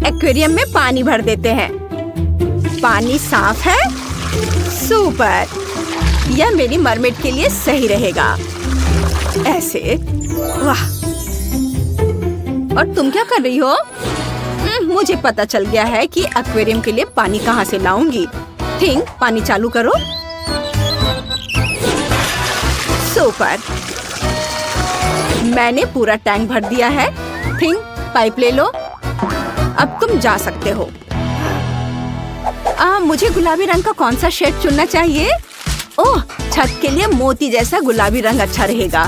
Aquarium में पानी भर देते हैं। पानी साफ है? सुपर! यह मेरी मरमेड के लिए सही रहेगा। ऐसे। वाह! और तुम क्या कर रही हो? मुझे पता चल गया है कि एक्वेरियम के लिए पानी कहाँ से लाऊंगी। थिंग, पानी चालू करो। सुपर! मैंने पूरा टैंक भर दिया है। थिंग, पाइप ले लो। अब तुम जा सकते हो। मुझे गुलाबी रंग का कौन सा शेड चुनना चाहिए? ओह, छत के लिए मोती जैसा गुलाबी रंग अच्छा रहेगा।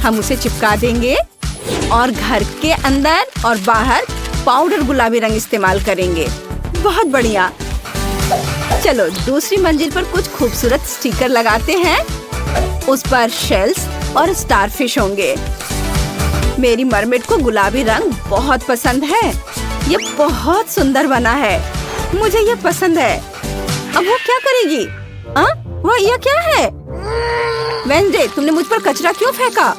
हम उसे चिपका देंगे और घर के अंदर और बाहर पाउडर गुलाबी रंग इस्तेमाल करेंगे। बहुत बढ़िया। चलो दूसरी मंजिल पर कुछ खूबसूरत स्टिकर लगाते हैं। उस पर शेल्स और स्टारफिश होंगे। मेरी मरमेड को गुलाबी रंग बहुत पसंद है। ये बहुत सुंदर बना है। मुझे ये पसंद है। अब वो क्या करेगी? वो यह क्या है? वेंसडे, तुमने मुझ पर कचरा क्यों फेंका?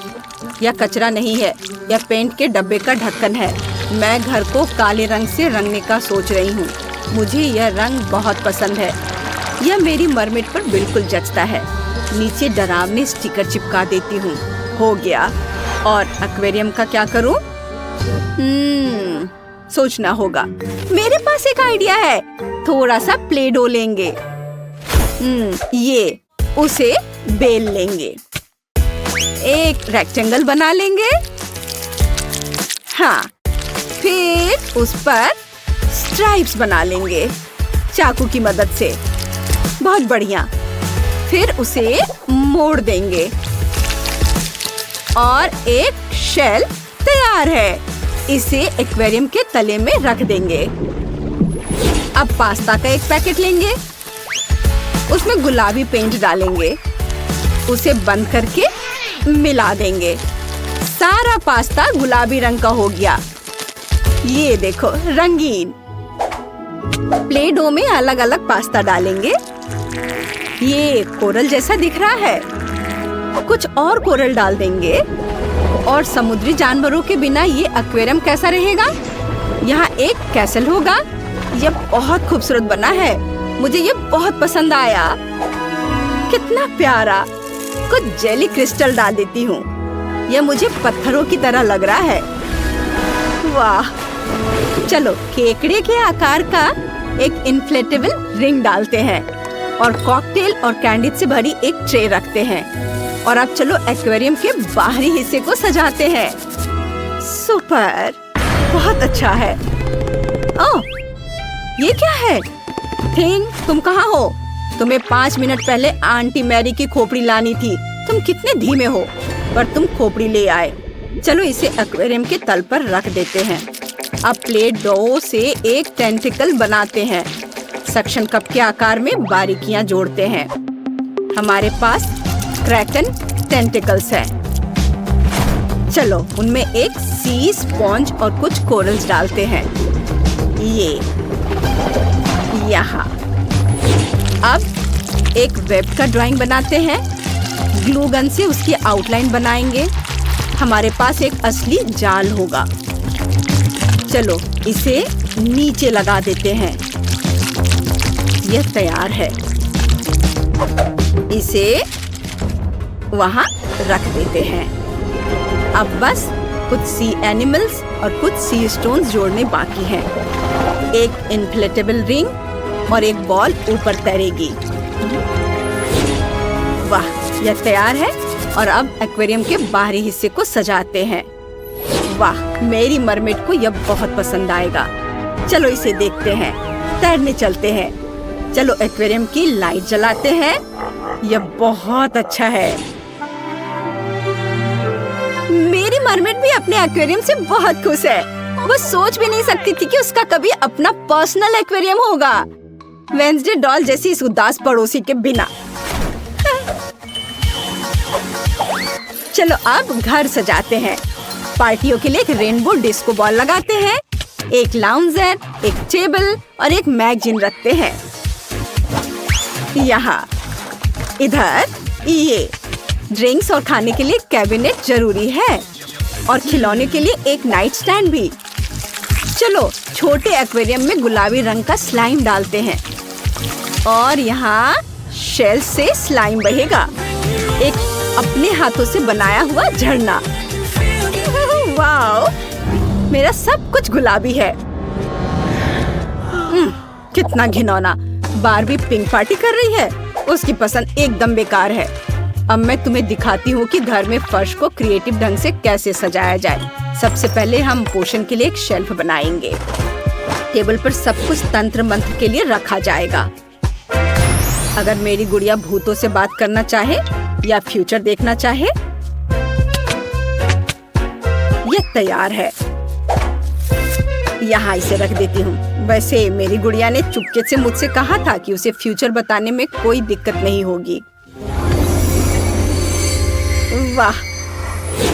यह कचरा नहीं है, यह पेंट के डब्बे का ढक्कन है। मैं घर को काले रंग से रंगने का सोच रही हूँ। मुझे यह रंग बहुत पसंद है। यह मेरी मरमेड पर बिल्कुल जचता है। नीचे डरावने स्टिकर चिपका देती हूँ। हो गया। और एक्वेरियम का क्या करूँ? सोचना होगा। मेरे पास एक आइडिया है। थोड़ा सा प्ले डो लेंगे। ये उसे बेल लेंगे। एक रेक्टेंगल बना लेंगे। हाँ, फिर उस पर स्ट्राइप्स बना लेंगे चाकू की मदद से। बहुत बढ़िया। फिर उसे मोड़ देंगे और एक शेल तैयार है। इसे एक्वेरियम के तले में रख देंगे। अब पास्ता का एक पैकेट लेंगे। उसमें गुलाबी पेंट डालेंगे। उसे बंद करके मिला देंगे। सारा पास्ता गुलाबी रंग का हो गया। ये देखो, रंगीन। प्ले डो में अलग अलग पास्ता डालेंगे। ये कोरल जैसा दिख रहा है। कुछ और कोरल डाल देंगे। और समुद्री जानवरों के बिना ये एक्वेरियम कैसा रहेगा? यहाँ एक कैसल होगा। यह बहुत खूबसूरत बना है। मुझे ये बहुत पसंद आया। कितना प्यारा। कुछ जेली क्रिस्टल डाल देती हूँ। यह मुझे पत्थरों की तरह लग रहा है। वाह! चलो केकड़े के आकार का एक इन्फ्लेटेबल रिंग डालते हैं और कॉकटेल और कैंडी से भरी एक ट्रे रखते हैं। और अब चलो एक्वेरियम के बाहरी हिस्से को सजाते हैं। सुपर! बहुत अच्छा है। ओह, ये क्या है? थिंग, तुम कहाँ हो? तुम्हें 5 मिनट पहले आंटी मैरी की खोपड़ी लानी थी। तुम कितने धीमे हो, पर तुम खोपड़ी ले आए। चलो इसे एक्वेरियम के तल पर रख देते हैं। अब प्लेट डो से एक टेंटिकल बनाते हैं। सक्शन कप के आकार में बारीकियां जोड़ते हैं। हमारे पास क्रैकन टेंटिकल्स है। चलो उनमें एक सी स्पॉन्ज और कुछ कोरल्स डालते हैं। ये यहाँ। अब एक वेब का ड्राइंग बनाते हैं। ग्लू गन से उसकी आउटलाइन बनाएंगे। हमारे पास एक असली जाल होगा। चलो इसे नीचे लगा देते हैं। यह तैयार है। इसे वहाँ रख देते हैं। अब बस कुछ सी एनिमल्स और कुछ सी स्टोन्स जोड़ने बाकी हैं। एक इन्फ्लेटेबल रिंग और एक बॉल ऊपर तैरेगी। वाह, यह तैयार है। और अब एक्वेरियम के बाहरी हिस्से को सजाते हैं। वाह, मेरी मरमेड को यह बहुत पसंद आएगा। चलो इसे देखते हैं। तैरने चलते हैं। चलो एक्वेरियम की लाइट जलाते हैं। यह बहुत अच्छा है। मेरी मरमेड भी अपने एक्वेरियम से बहुत खुश है। वो सोच भी नहीं सकती थी कि उसका कभी अपना पर्सनल एक्वेरियम होगा। वेंसडे डॉल जैसी इस उदास पड़ोसी के बिना। चलो अब घर सजाते हैं। पार्टियों के लिए एक रेनबो डिस्को बॉल लगाते हैं। एक लाउंजर, एक टेबल और एक मैगजीन रखते हैं। यहाँ इधर ये ड्रिंक्स और खाने के लिए कैबिनेट जरूरी है और खिलौने के लिए एक नाइट स्टैंड भी। चलो छोटे एक्वेरियम में गुलाबी रंग का स्लाइम डालते हैं और यहाँ शेल से स्लाइम बहेगा। एक अपने हाथों से बनाया हुआ झरना। वाओ, मेरा सब कुछ गुलाबी है। कितना घिनौना। बारबी पिंक पार्टी कर रही है। उसकी पसंद एकदम बेकार है। अब मैं तुम्हें दिखाती हूँ कि घर में फर्श को क्रिएटिव ढंग से कैसे सजाया जाए। सबसे पहले हम पोषण के लिए एक शेल्फ बनाएंगे। टेबल पर सब कुछ तंत्र मंत्र के लिए रखा जाएगा। अगर मेरी गुड़िया भूतों से बात करना चाहे या फ्यूचर देखना चाहे, ये तैयार है। यहाँ इसे रख देती हूँ। वैसे मेरी गुड़िया ने चुपके से मुझसे कहा था कि उसे फ्यूचर बताने में कोई दिक्कत नहीं होगी। वाह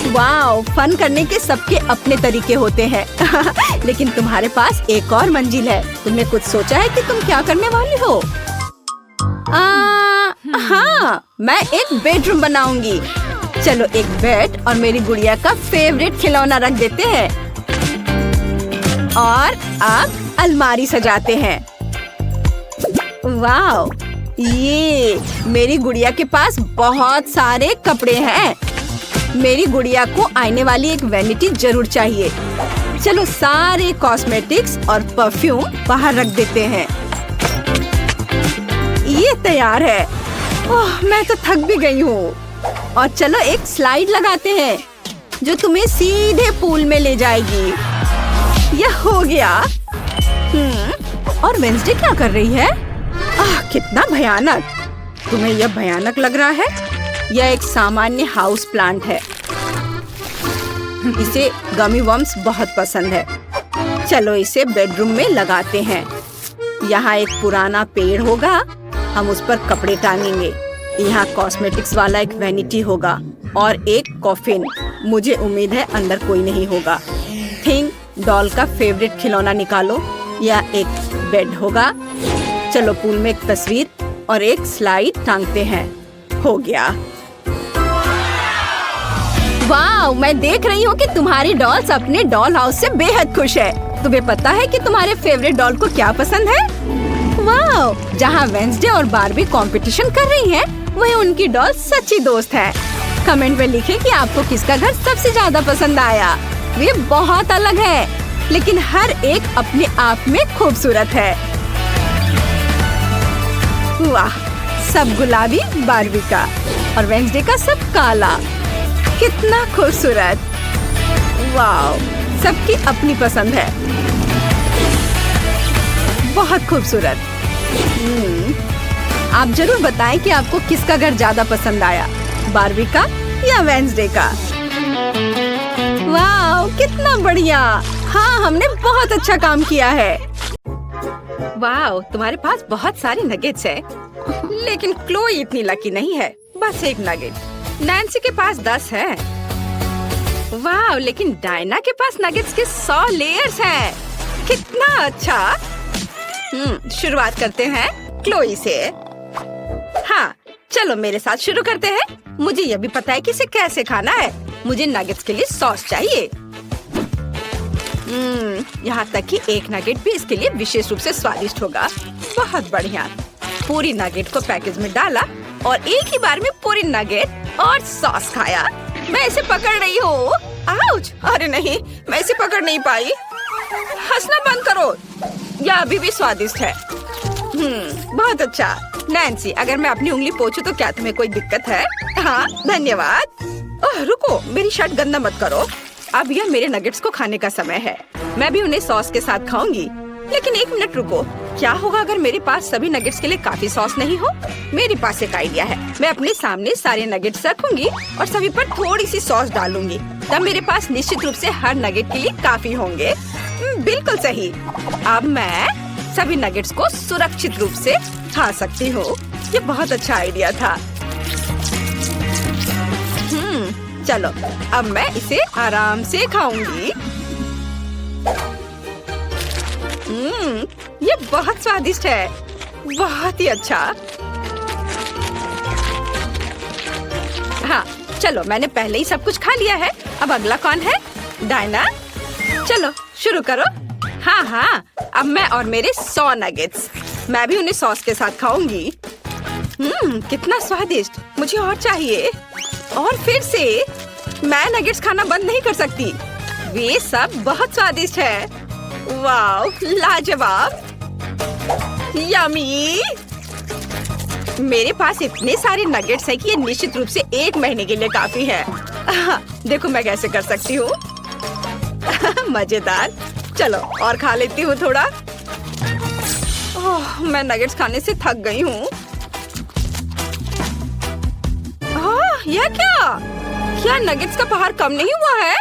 वाह, फन करने के सबके अपने तरीके होते हैं। लेकिन तुम्हारे पास एक और मंजिल है। तुमने कुछ सोचा है कि तुम क्या करने वाली हो? हाँ, मैं एक बेडरूम बनाऊंगी। चलो एक बेड और मेरी गुड़िया का फेवरेट खिलौना रख देते हैं और अब अलमारी सजाते हैं। वाह, ये मेरी गुड़िया के पास बहुत सारे कपड़े हैं। मेरी गुड़िया को आने वाली एक वैनिटी जरूर चाहिए। चलो सारे कॉस्मेटिक्स और परफ्यूम बाहर रख देते हैं। ये तैयार है। ओह, मैं तो थक भी गई हूँ। और चलो एक स्लाइड लगाते हैं जो तुम्हें सीधे पूल में ले जाएगी। यह हो गया। और वेंसडे क्या कर रही है? कितना भयानक। तुम्हें यह भयानक लग रहा है? यह एक सामान्य हाउस प्लांट है। इसे गमी वर्म्स बहुत पसंद है। चलो इसे बेडरूम में लगाते हैं। यहाँ एक पुराना पेड़ होगा। हम उस पर कपड़े टांगेंगे। यहाँ कॉस्मेटिक्स वाला एक वैनिटी होगा और एक कॉफिन। मुझे उम्मीद है अंदर कोई नहीं होगा। थिंग डॉल का फेवरेट खिलौना निकालो। यह एक बेड होगा। चलो पूल में एक तस्वीर और एक स्लाइड टांगते हैं। हो गया। वाह, मैं देख रही हूँ कि तुम्हारी डॉल्स अपने डॉल हाउस से बेहद खुश है। तुम्हें पता है कि तुम्हारे फेवरेट डॉल को क्या पसंद है? वाह, जहाँ वेंसडे और बारबी कंपटीशन कर रही हैं, वही उनकी डॉल सच्ची दोस्त है। कमेंट में लिखें कि आपको किसका घर सबसे ज्यादा पसंद आया। वे बहुत अलग है, लेकिन हर एक अपने आप में खूबसूरत है। वाह, सब गुलाबी बारबी का और वेंसडे का सब काला। कितना खूबसूरत। वाह, सबकी अपनी पसंद है। बहुत खूबसूरत। आप जरूर बताएं कि आपको किसका घर ज्यादा पसंद आया, बारबी का या वेंसडे का। वाह, कितना बढ़िया। हाँ, हमने बहुत अच्छा काम किया है। वाह, तुम्हारे पास बहुत सारी नगेट्स है, लेकिन क्लोई इतनी लकी नहीं है। बस एक नगेट। नैन्सी के पास 10 है। वाह, लेकिन डायना के पास नगेट्स के 100 लेयर्स हैं। कितना अच्छा। शुरुआत करते हैं क्लोई से। हाँ, चलो मेरे साथ शुरू करते हैं। मुझे यह भी पता है कि इसे कैसे खाना है। मुझे नगेट्स के लिए सॉस चाहिए। यहाँ तक कि एक नगेट भी इसके लिए विशेष रूप से स्वादिष्ट होगा। बहुत बढ़िया। पूरी नगेट को पैकेज में डाला और एक ही बार में पूरी नगेट और सॉस खाया। मैं इसे पकड़ रही हूँ। आउच! अरे नहीं, मैं इसे पकड़ नहीं पाई। हंसना बंद करो। यह अभी भी स्वादिष्ट है। बहुत अच्छा। नैन्सी, अगर मैं अपनी उंगली पोंछूं तो क्या तुम्हें कोई दिक्कत है? हाँ, धन्यवाद। ओह, रुको, मेरी शर्ट गंदा मत करो। अब यह मेरे नगेट्स को खाने का समय है। मैं भी उन्हें सॉस के साथ खाऊंगी। लेकिन एक मिनट रुको, क्या होगा अगर मेरे पास सभी नगेट्स के लिए काफी सॉस नहीं हो? मेरे पास एक आइडिया है। मैं अपने सामने सारे नगेट्स रखूंगी और सभी पर थोड़ी सी सॉस डालूंगी। तब मेरे पास निश्चित रूप से हर नगेट के लिए काफी होंगे। बिल्कुल सही। अब मैं सभी नगेट्स को सुरक्षित रूप से खा सकती हूँ। ये बहुत अच्छा आइडिया था। चलो, अब मैं इसे आराम से खाऊंगी। ये बहुत स्वादिष्ट है। बहुत ही अच्छा। हाँ, चलो, मैंने पहले ही सब कुछ खा लिया है। अब अगला कौन है? डायना। चलो शुरू करो। हाँ हाँ, अब मैं और मेरे 100 नगेट्स, मैं भी उन्हें सॉस के साथ खाऊंगी। कितना स्वादिष्ट, मुझे और चाहिए। और फिर से मैं नगेट्स खाना बंद नहीं कर सकती, वे सब बहुत स्वादिष्ट है। वाव, लाजवाब, यम्मी। मेरे पास इतने सारे नगेट्स हैं कि ये निश्चित रूप से 1 महीने के लिए काफी है। देखो मैं कैसे कर सकती हूँ। मजेदार, चलो और खा लेती हूँ थोड़ा। ओह, मैं नगेट्स खाने से थक गई हूँ। यह क्या नगेट्स का पहाड़ कम नहीं हुआ है?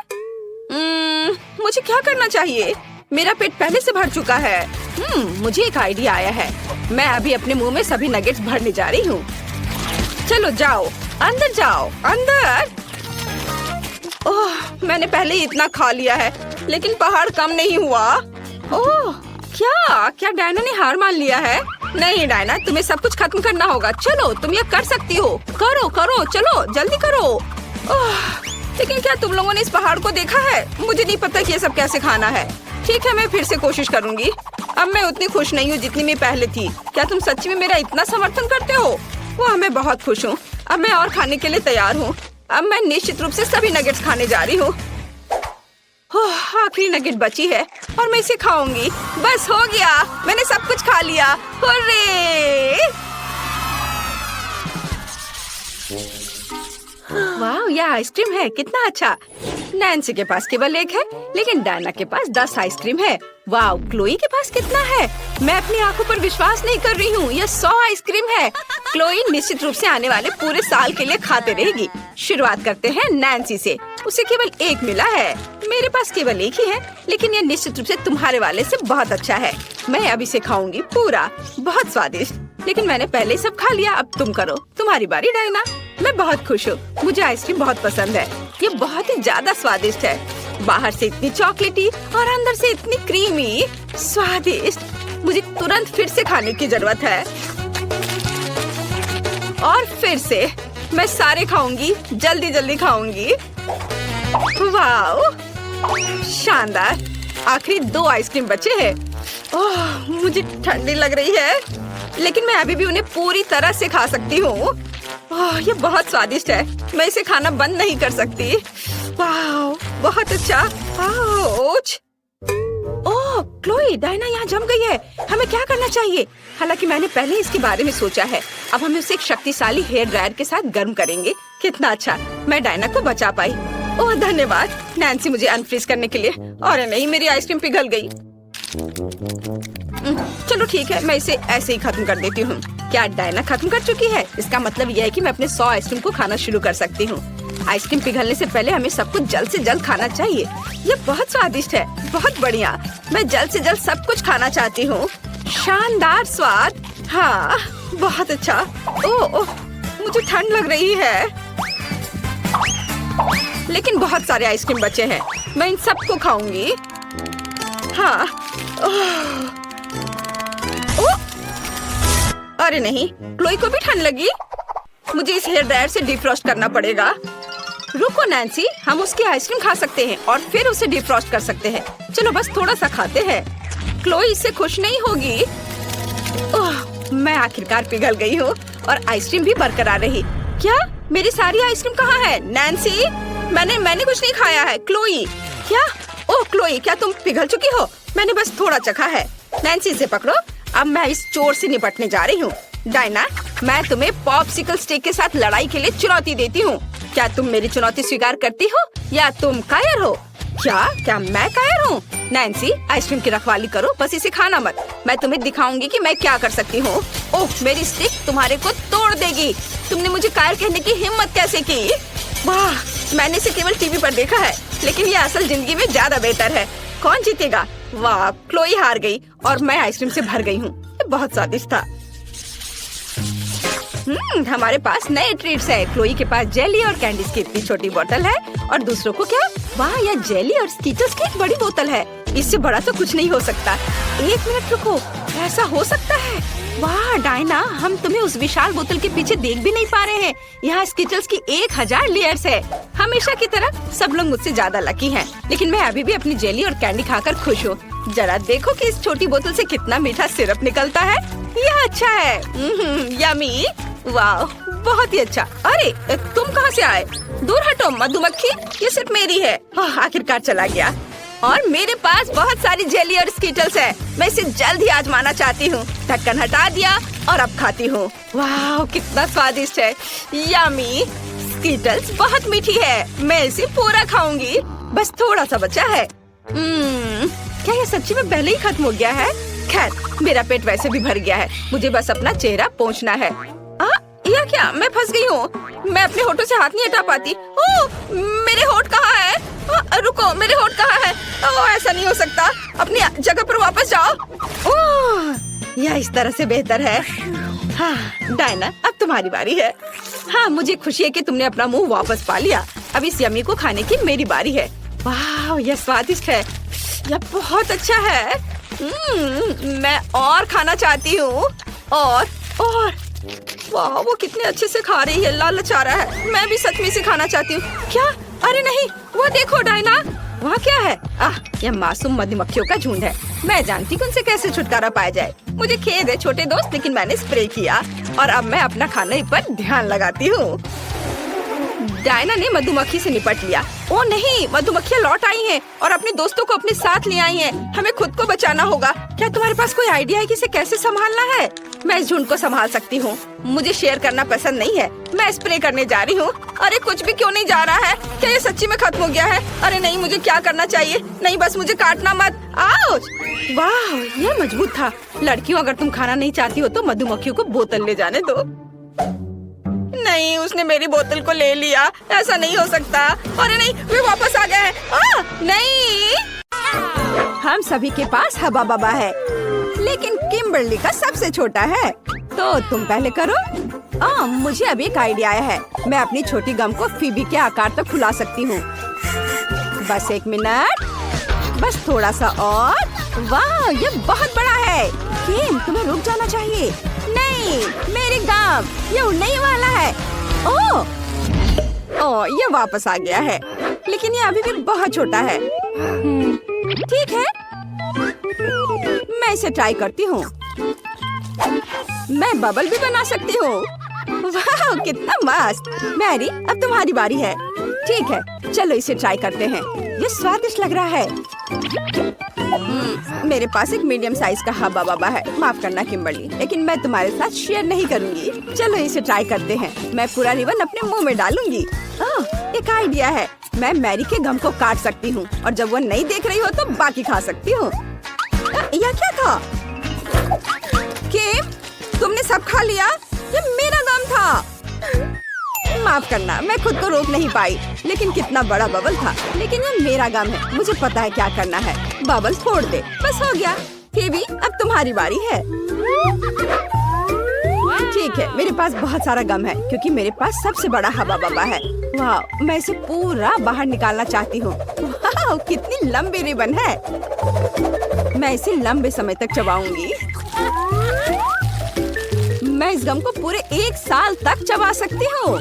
मुझे क्या करना चाहिए? मेरा पेट पहले से भर चुका है। मुझे एक आइडिया आया है। मैं अभी अपने मुंह में सभी नगेट्स भरने जा रही हूँ। चलो जाओ, अंदर जाओ, अंदर। ओह, मैंने पहले ही इतना खा लिया है, लेकिन पहाड़ कम नहीं हुआ। ओह, क्या डायना ने हार मान लिया है? नहीं डायना, तुम्हें सब कुछ खत्म करना होगा। चलो, तुम ये कर सकती हो। करो, चलो, जल्दी करो। ओह, लेकिन क्या तुम लोगों ने इस पहाड़ को देखा है? मुझे नहीं पता कि ये सब कैसे खाना है। ठीक है, मैं फिर से कोशिश करूंगी। अब मैं उतनी खुश नहीं हूँ जितनी मैं पहले थी। क्या तुम सच्ची में मेरा इतना समर्थन करते हो? वाह, मैं बहुत खुश हूँ। अब मैं और खाने के लिए तैयार हूँ। अब मैं निश्चित रूप से सभी नगेट्स खाने जा रही हूँ। आखिरी नगेट बची है और मैं इसे खाऊंगी। बस हो गया, मैंने सब कुछ खा लिया। हुर्रे! वाह, यह आइसक्रीम है, कितना अच्छा। नैन्सी के पास केवल 1 है, लेकिन डायना के पास 10 आइसक्रीम है। वाह, क्लोई के पास कितना है? मैं अपनी आंखों पर विश्वास नहीं कर रही हूँ। यह 100 आइसक्रीम है। क्लोई निश्चित रूप से आने वाले पूरे साल के लिए खाते रहेगी। शुरुआत करते हैं नैन्सी से। उसे केवल 1 मिला है। मेरे पास केवल 1 ही है, लेकिन यह निश्चित रूप से तुम्हारे वाले से बहुत अच्छा है। मैं अब इसे खाऊंगी पूरा, बहुत स्वादिष्ट। लेकिन मैंने पहले ही सब खा लिया। अब तुम करो, तुम्हारी बारी डायना। मैं बहुत खुश हूँ, मुझे आइसक्रीम बहुत पसंद है। ये बहुत ही ज्यादा स्वादिष्ट है। बाहर से इतनी चॉकलेटी और अंदर से इतनी क्रीमी, स्वादिष्ट। मुझे तुरंत फिर से खाने की जरूरत है। और फिर से मैं सारे खाऊंगी, जल्दी खाऊंगी। वाह, शानदार। आखिरी 2 आइसक्रीम बचे हैं। ओह, मुझे ठंडी लग रही है, लेकिन मैं अभी भी उन्हें पूरी तरह से खा सकती हूँ। ओह, ये बहुत स्वादिष्ट है। मैं इसे खाना बंद नहीं कर सकती। वाह, बहुत अच्छा। आउच! ओह, क्लोई, डायना यहाँ जम गई है। हमें क्या करना चाहिए? हालांकि मैंने पहले इसके बारे में सोचा है। अब हम उसे एक शक्तिशाली हेयर ड्रायर के साथ गर्म करेंगे। कितना अच्छा, मैं डायना को बचा पाई। ओह, धन्यवाद नैन्सी मुझे अनफ्रीज करने के लिए। और नहीं, मेरी आइसक्रीम पिघल गई। चलो ठीक है, मैं इसे ऐसे ही खत्म कर देती हूँ। क्या डायना खत्म कर चुकी है? इसका मतलब यह है कि मैं अपने 100 आइसक्रीम को खाना शुरू कर सकती हूँ। आइसक्रीम पिघलने से पहले हमें सब कुछ जल्द से जल्द खाना चाहिए। ये बहुत स्वादिष्ट है, बहुत बढ़िया। मैं जल्द से जल्द सब कुछ खाना चाहती हूँ। शानदार स्वाद। हाँ, बहुत अच्छा। ओह, मुझे ठंड लग रही है, लेकिन बहुत सारे आइसक्रीम बचे हैं। मैं इन सबको खाऊंगी। हाँ। अरे नहीं, क्लोई को भी ठंड लगी। मुझे इस हेयर ड्रायर से डिफ्रॉस्ट करना पड़ेगा। रुको नैन्सी, हम उसकी आइसक्रीम खा सकते हैं और फिर उसे डिफ्रॉस्ट कर सकते हैं। चलो बस थोड़ा सा खाते हैं। क्लोई इससे खुश नहीं होगी। ओह, मैं आखिरकार पिघल गई हूँ और आइसक्रीम भी बरकरार रही। क्या मेरी सारी आइसक्रीम कहाँ है? नैन्सी, मैंने कुछ नहीं खाया है। क्लोई, क्या? ओह क्लोई, क्या तुम पिघल चुकी हो? मैंने बस थोड़ा चखा है। नैन्सी, इसे पकड़ो। अब मैं इस चोर से निपटने जा रही हूँ। डायना, मैं तुम्हें पॉप्सिकल स्टिक के साथ लड़ाई के लिए चुनौती देती हूँ। क्या तुम मेरी चुनौती स्वीकार करती हो या तुम कायर हो? क्या मैं कायर हूँ? नैन्सी, आइसक्रीम की रखवाली करो, बस इसे खाना मत। मैं तुम्हें दिखाऊंगी कि मैं क्या कर सकती हूँ। ओह, मेरी स्टिक तुम्हारे को तोड़ देगी। तुमने मुझे कायर कहने की हिम्मत कैसे की? वाह, मैंने इसे केवल टीवी पर देखा है, लेकिन ये असल जिंदगी में ज्यादा बेहतर है। कौन जीतेगा? वाह, क्लोई हार गई और मैं आइसक्रीम से भर गई हूँ। बहुत स्वादिष्ट था। हमारे पास नए ट्रीट्स है। क्लोई के पास जेली और कैंडीज की इतनी छोटी बोतल है और दूसरों को क्या? वाह, यह जेली और स्कीटल्स की एक बड़ी बोतल है। इससे बड़ा तो कुछ नहीं हो सकता। 1 मिनट रुको, ऐसा हो सकता है? वाह डायना, हम तुम्हें उस विशाल बोतल के पीछे देख भी नहीं पा रहे हैं। यहाँ स्कीटल्स की 1000 लेयर्स है। हमेशा की तरह सब लोग मुझसे ज्यादा लकी हैं, लेकिन मैं अभी भी अपनी जेली और कैंडी खाकर खुश हूँ। जरा देखो कि इस छोटी बोतल से कितना मीठा सिरप निकलता है। यह अच्छा है। यमी, वाह, बहुत ही अच्छा। अरे तुम कहाँ से आए? दूर हटो मधुमक्खी, ये सिर्फ मेरी है। आखिरकार चला गया। और मेरे पास बहुत सारी जेली और स्कीटल्स है। मैं इसे जल्द ही आजमाना चाहती हूँ। ढक्कन हटा दिया और अब खाती हूँ। वाह, कितना स्वादिष्ट है। यमी, स्कीटल्स बहुत मीठी है। मैं इसे पूरा खाऊंगी। बस थोड़ा सा बचा है। क्या ये सच्ची में पहले ही खत्म हो गया है? खैर, मेरा पेट वैसे भी भर गया है। मुझे बस अपना चेहरा पोंछना है। या क्या, मैं फंस गई हूँ। मैं अपने होठों से हाथ नहीं हटा पाती। ओह, मेरे होठ कहाँ है? रुको, मेरे होठ कहाँ है? ओह, ऐसा नहीं हो सकता। अपनी जगह पर वापस जाओ। ओह, यह इस तरह से बेहतर है। हाँ डायना, अब तुम्हारी बारी है। हाँ, मुझे खुशी है कि तुमने अपना मुंह वापस पा लिया। अब इस यमी को खाने की मेरी बारी है। वाह, यह स्वादिष्ट है। यह बहुत अच्छा है। मैं और खाना चाहती हूँ। और वाह, वो कितने अच्छे से खा रही है। लालच आ रहा है। मैं भी सच में इसे खाना चाहती हूँ। क्या? अरे नहीं, वो देखो डायना, वहाँ क्या है? यह मासूम मधुमक्खियों का झुंड है। मैं जानती हूँ उनसे कैसे छुटकारा पाया जाए। मुझे खेद है छोटे दोस्त, लेकिन मैंने स्प्रे किया और अब मैं अपना खाने पर ध्यान लगाती हूँ। डायना ने मधुमक्खी से निपट लिया। ओ नहीं, मधुमक्खियाँ लौट आई हैं और अपने दोस्तों को अपने साथ ले आई हैं। हमें खुद को बचाना होगा। क्या तुम्हारे पास कोई आइडिया है कि इसे कैसे संभालना है? मैं इस झुंड को संभाल सकती हूँ। मुझे शेयर करना पसंद नहीं है। मैं स्प्रे करने जा रही हूँ। अरे कुछ भी क्यों नहीं जा रहा है? क्या ये सच्ची में खत्म हो गया है? अरे नहीं, मुझे क्या करना चाहिए? नहीं, बस मुझे काटना मत। आओ! वाह, यह मजबूत था। लड़कियों, अगर तुम खाना नहीं चाहती हो तो मधुमक्खियों को बोतल ले जाने दो। नहीं, उसने मेरी बोतल को ले लिया। ऐसा नहीं हो सकता। अरे नहीं, वे वापस आ गए हैं। नहीं, हम सभी के पास हबा बबा है, लेकिन किम्बर्ली का सबसे छोटा है। तो तुम पहले करो। मुझे अभी एक आइडिया आया है। मैं अपनी छोटी गम को फीबी के आकार तक फुला सकती हूँ। बस 1 मिनट, बस थोड़ा सा और। वाह, ये बहुत बड़ा है। किम, तुम्हें रुक जाना चाहिए। नहीं, मेरी गम, ये उड़ने ही वाला है। ओह, ये वापस आ गया है, लेकिन ये अभी भी बहुत छोटा है। ठीक है, मैं इसे ट्राई करती हूँ। मैं बबल भी बना सकती हूँ। वाह, कितना मस्त। मैरी, अब तुम्हारी बारी है। ठीक है, चलो इसे ट्राई करते हैं। ये स्वादिष्ट लग रहा है। मेरे पास एक मीडियम साइज का हब्बा बब्बा है। माफ करना किम्बर्ली, लेकिन मैं तुम्हारे साथ शेयर नहीं करूंगी। चलो इसे ट्राई करते हैं। मैं पूरा रिबन अपने मुंह में डालूंगी। एक आइडिया है। मैं मैरी के गम को काट सकती हूँ और जब वो नहीं देख रही हो तो बाकी खा सकती हूँ। यह क्या था? किम, तुमने सब खा लिया? ये मेरा गम था। माफ करना, मैं खुद को रोक नहीं पाई। लेकिन कितना बड़ा बबल था। लेकिन ये मेरा गम है, मुझे पता है क्या करना है। बबल फोड़ दे। बस हो गया। फेबी, अब तुम्हारी बारी है। ठीक है, मेरे पास बहुत सारा गम है क्योंकि मेरे पास सबसे बड़ा हवा बबा है। वाह, मैं इसे पूरा बाहर निकालना चाहती हूँ। वाह, कितनी लंबी रिबन है। मैं इसे लंबे समय तक चबाऊंगी। मैं इस गम को पूरे 1 साल तक चबा सकती हूँ।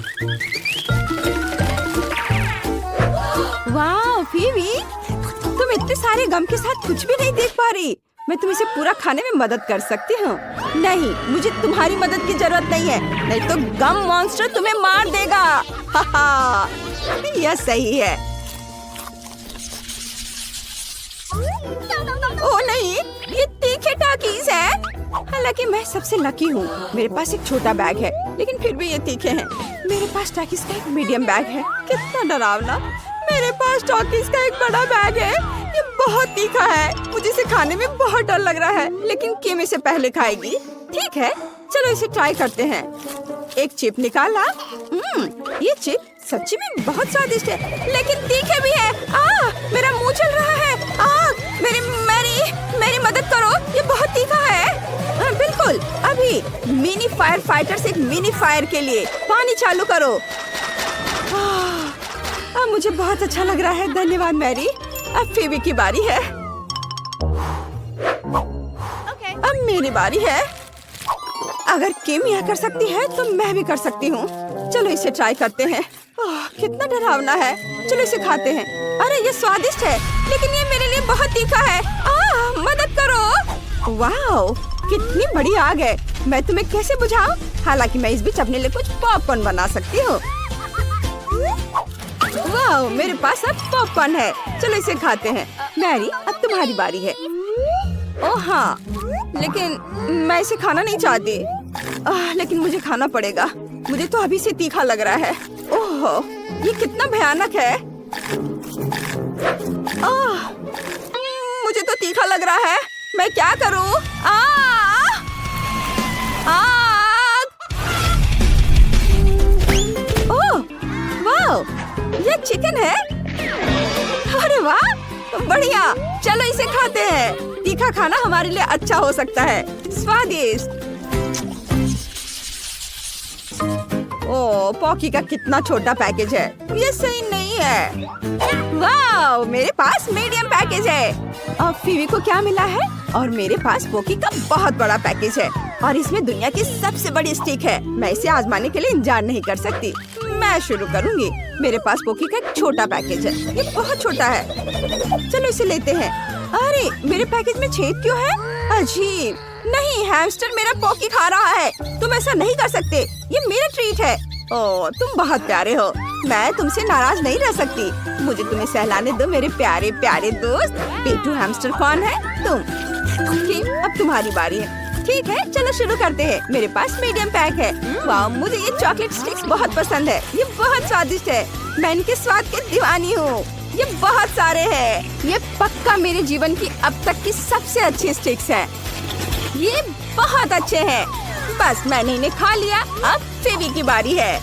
वाह फीवी, तुम इतने सारे गम के साथ कुछ भी नहीं देख पा रही। मैं तुम इसे पूरा खाने में मदद कर सकती हूँ। नहीं, मुझे तुम्हारी मदद की जरूरत नहीं है, नहीं तो गम मॉन्स्टर तुम्हें मार देगा। हाहा, यह सही है। ओ नहीं, ये तीखे टाकीज है। हालांकि मैं सबसे लकी हूँ। मेरे पास एक छोटा बैग है, लेकिन फिर भी ये तीखे हैं। मेरे पास टाकीज का एक मीडियम बैग है। कितना डरावना। मेरे पास टाकीज का एक बड़ा बैग है। ये बहुत तीखा है। मुझे इसे खाने में बहुत डर लग रहा है, लेकिन किम इसे पहले खाएगी। ठीक है, चलो इसे ट्राई करते हैं। एक चिप निकाला। ये चिप सच्ची में बहुत स्वादिष्ट है, लेकिन तीखे भी है। मेरा मुंह चल रहा है। मेरी मदद करो, ये बहुत तीखा है। बिल्कुल, अभी मिनी फायर फाइटर्स एक मिनी फायर के लिए पानी चालू करो। अब मुझे बहुत अच्छा लग रहा है। धन्यवाद मैरी। अब फेवी की बारी है। अब मेरी बारी है। अगर किम यह कर सकती है तो मैं भी कर सकती हूँ। चलो इसे ट्राई करते हैं। ओह, कितना डरावना है। चलो इसे खाते हैं। अरे ये स्वादिष्ट है, लेकिन ये मेरे लिए बहुत तीखा है। मदद करो। वाह, कितनी बड़ी आग है। मैं तुम्हें कैसे बुझाऊं? हालांकि मैं इस बीच अपने लिए कुछ पॉपकॉर्न बना सकती हूँ। वाह, मेरे पास अब पॉपकॉर्न है। चलो इसे खाते हैं। मैरी, अब तुम्हारी बारी है। ओह हाँ, लेकिन मैं इसे खाना नहीं चाहती। लेकिन मुझे खाना पड़ेगा। मुझे तो अभी से तीखा लग रहा है। ओह, ये कितना भयानक है। मुझे तो तीखा लग रहा है। मैं क्या करूं? ओह, वाह, ये चिकन है। अरे वाह, बढ़िया। चलो इसे खाते हैं। तीखा खाना हमारे लिए अच्छा हो सकता है। स्वादिष्ट। ओह, पॉकी का कितना छोटा पैकेज है। ये सही नहीं है। वाह, मेरे पास मीडियम पैकेज है। अब फीवी को क्या मिला है? और मेरे पास पॉकी का बहुत बड़ा पैकेज है और इसमें दुनिया की सबसे बड़ी स्टिक है। मैं इसे आजमाने के लिए इंतजार नहीं कर सकती। मैं शुरू करूंगी। मेरे पास पॉकी का एक छोटा पैकेज है। ये बहुत छोटा है। चलो इसे लेते हैं। अरे, मेरे पैकेज में छेद क्यों है? अजीब। नहीं, हैमस्टर मेरा पॉकी खा रहा है। तुम ऐसा नहीं कर सकते। ये मेरा ट्रीट है। ओह, तुम बहुत प्यारे हो। मैं तुमसे नाराज नहीं रह सकती। मुझे तुम्हें सहलाने दो मेरे प्यारे प्यारे दोस्त। पेटू हैमस्टर कौन है? तुम। किम, अब तुम्हारी बारी है। ठीक है, चलो शुरू करते हैं। मेरे पास मीडियम पैक है। वाह, मुझे ये चॉकलेट स्टिक्स बहुत पसंद है। ये बहुत स्वादिष्ट है। मैं इनके स्वाद की दीवानी हूँ। ये बहुत सारे हैं। ये पक्का मेरे जीवन की अब तक की सबसे अच्छी स्टिक्स है। ये बहुत अच्छे हैं। बस मैंने इन्हें खा लिया। अब फेवी की बारी है।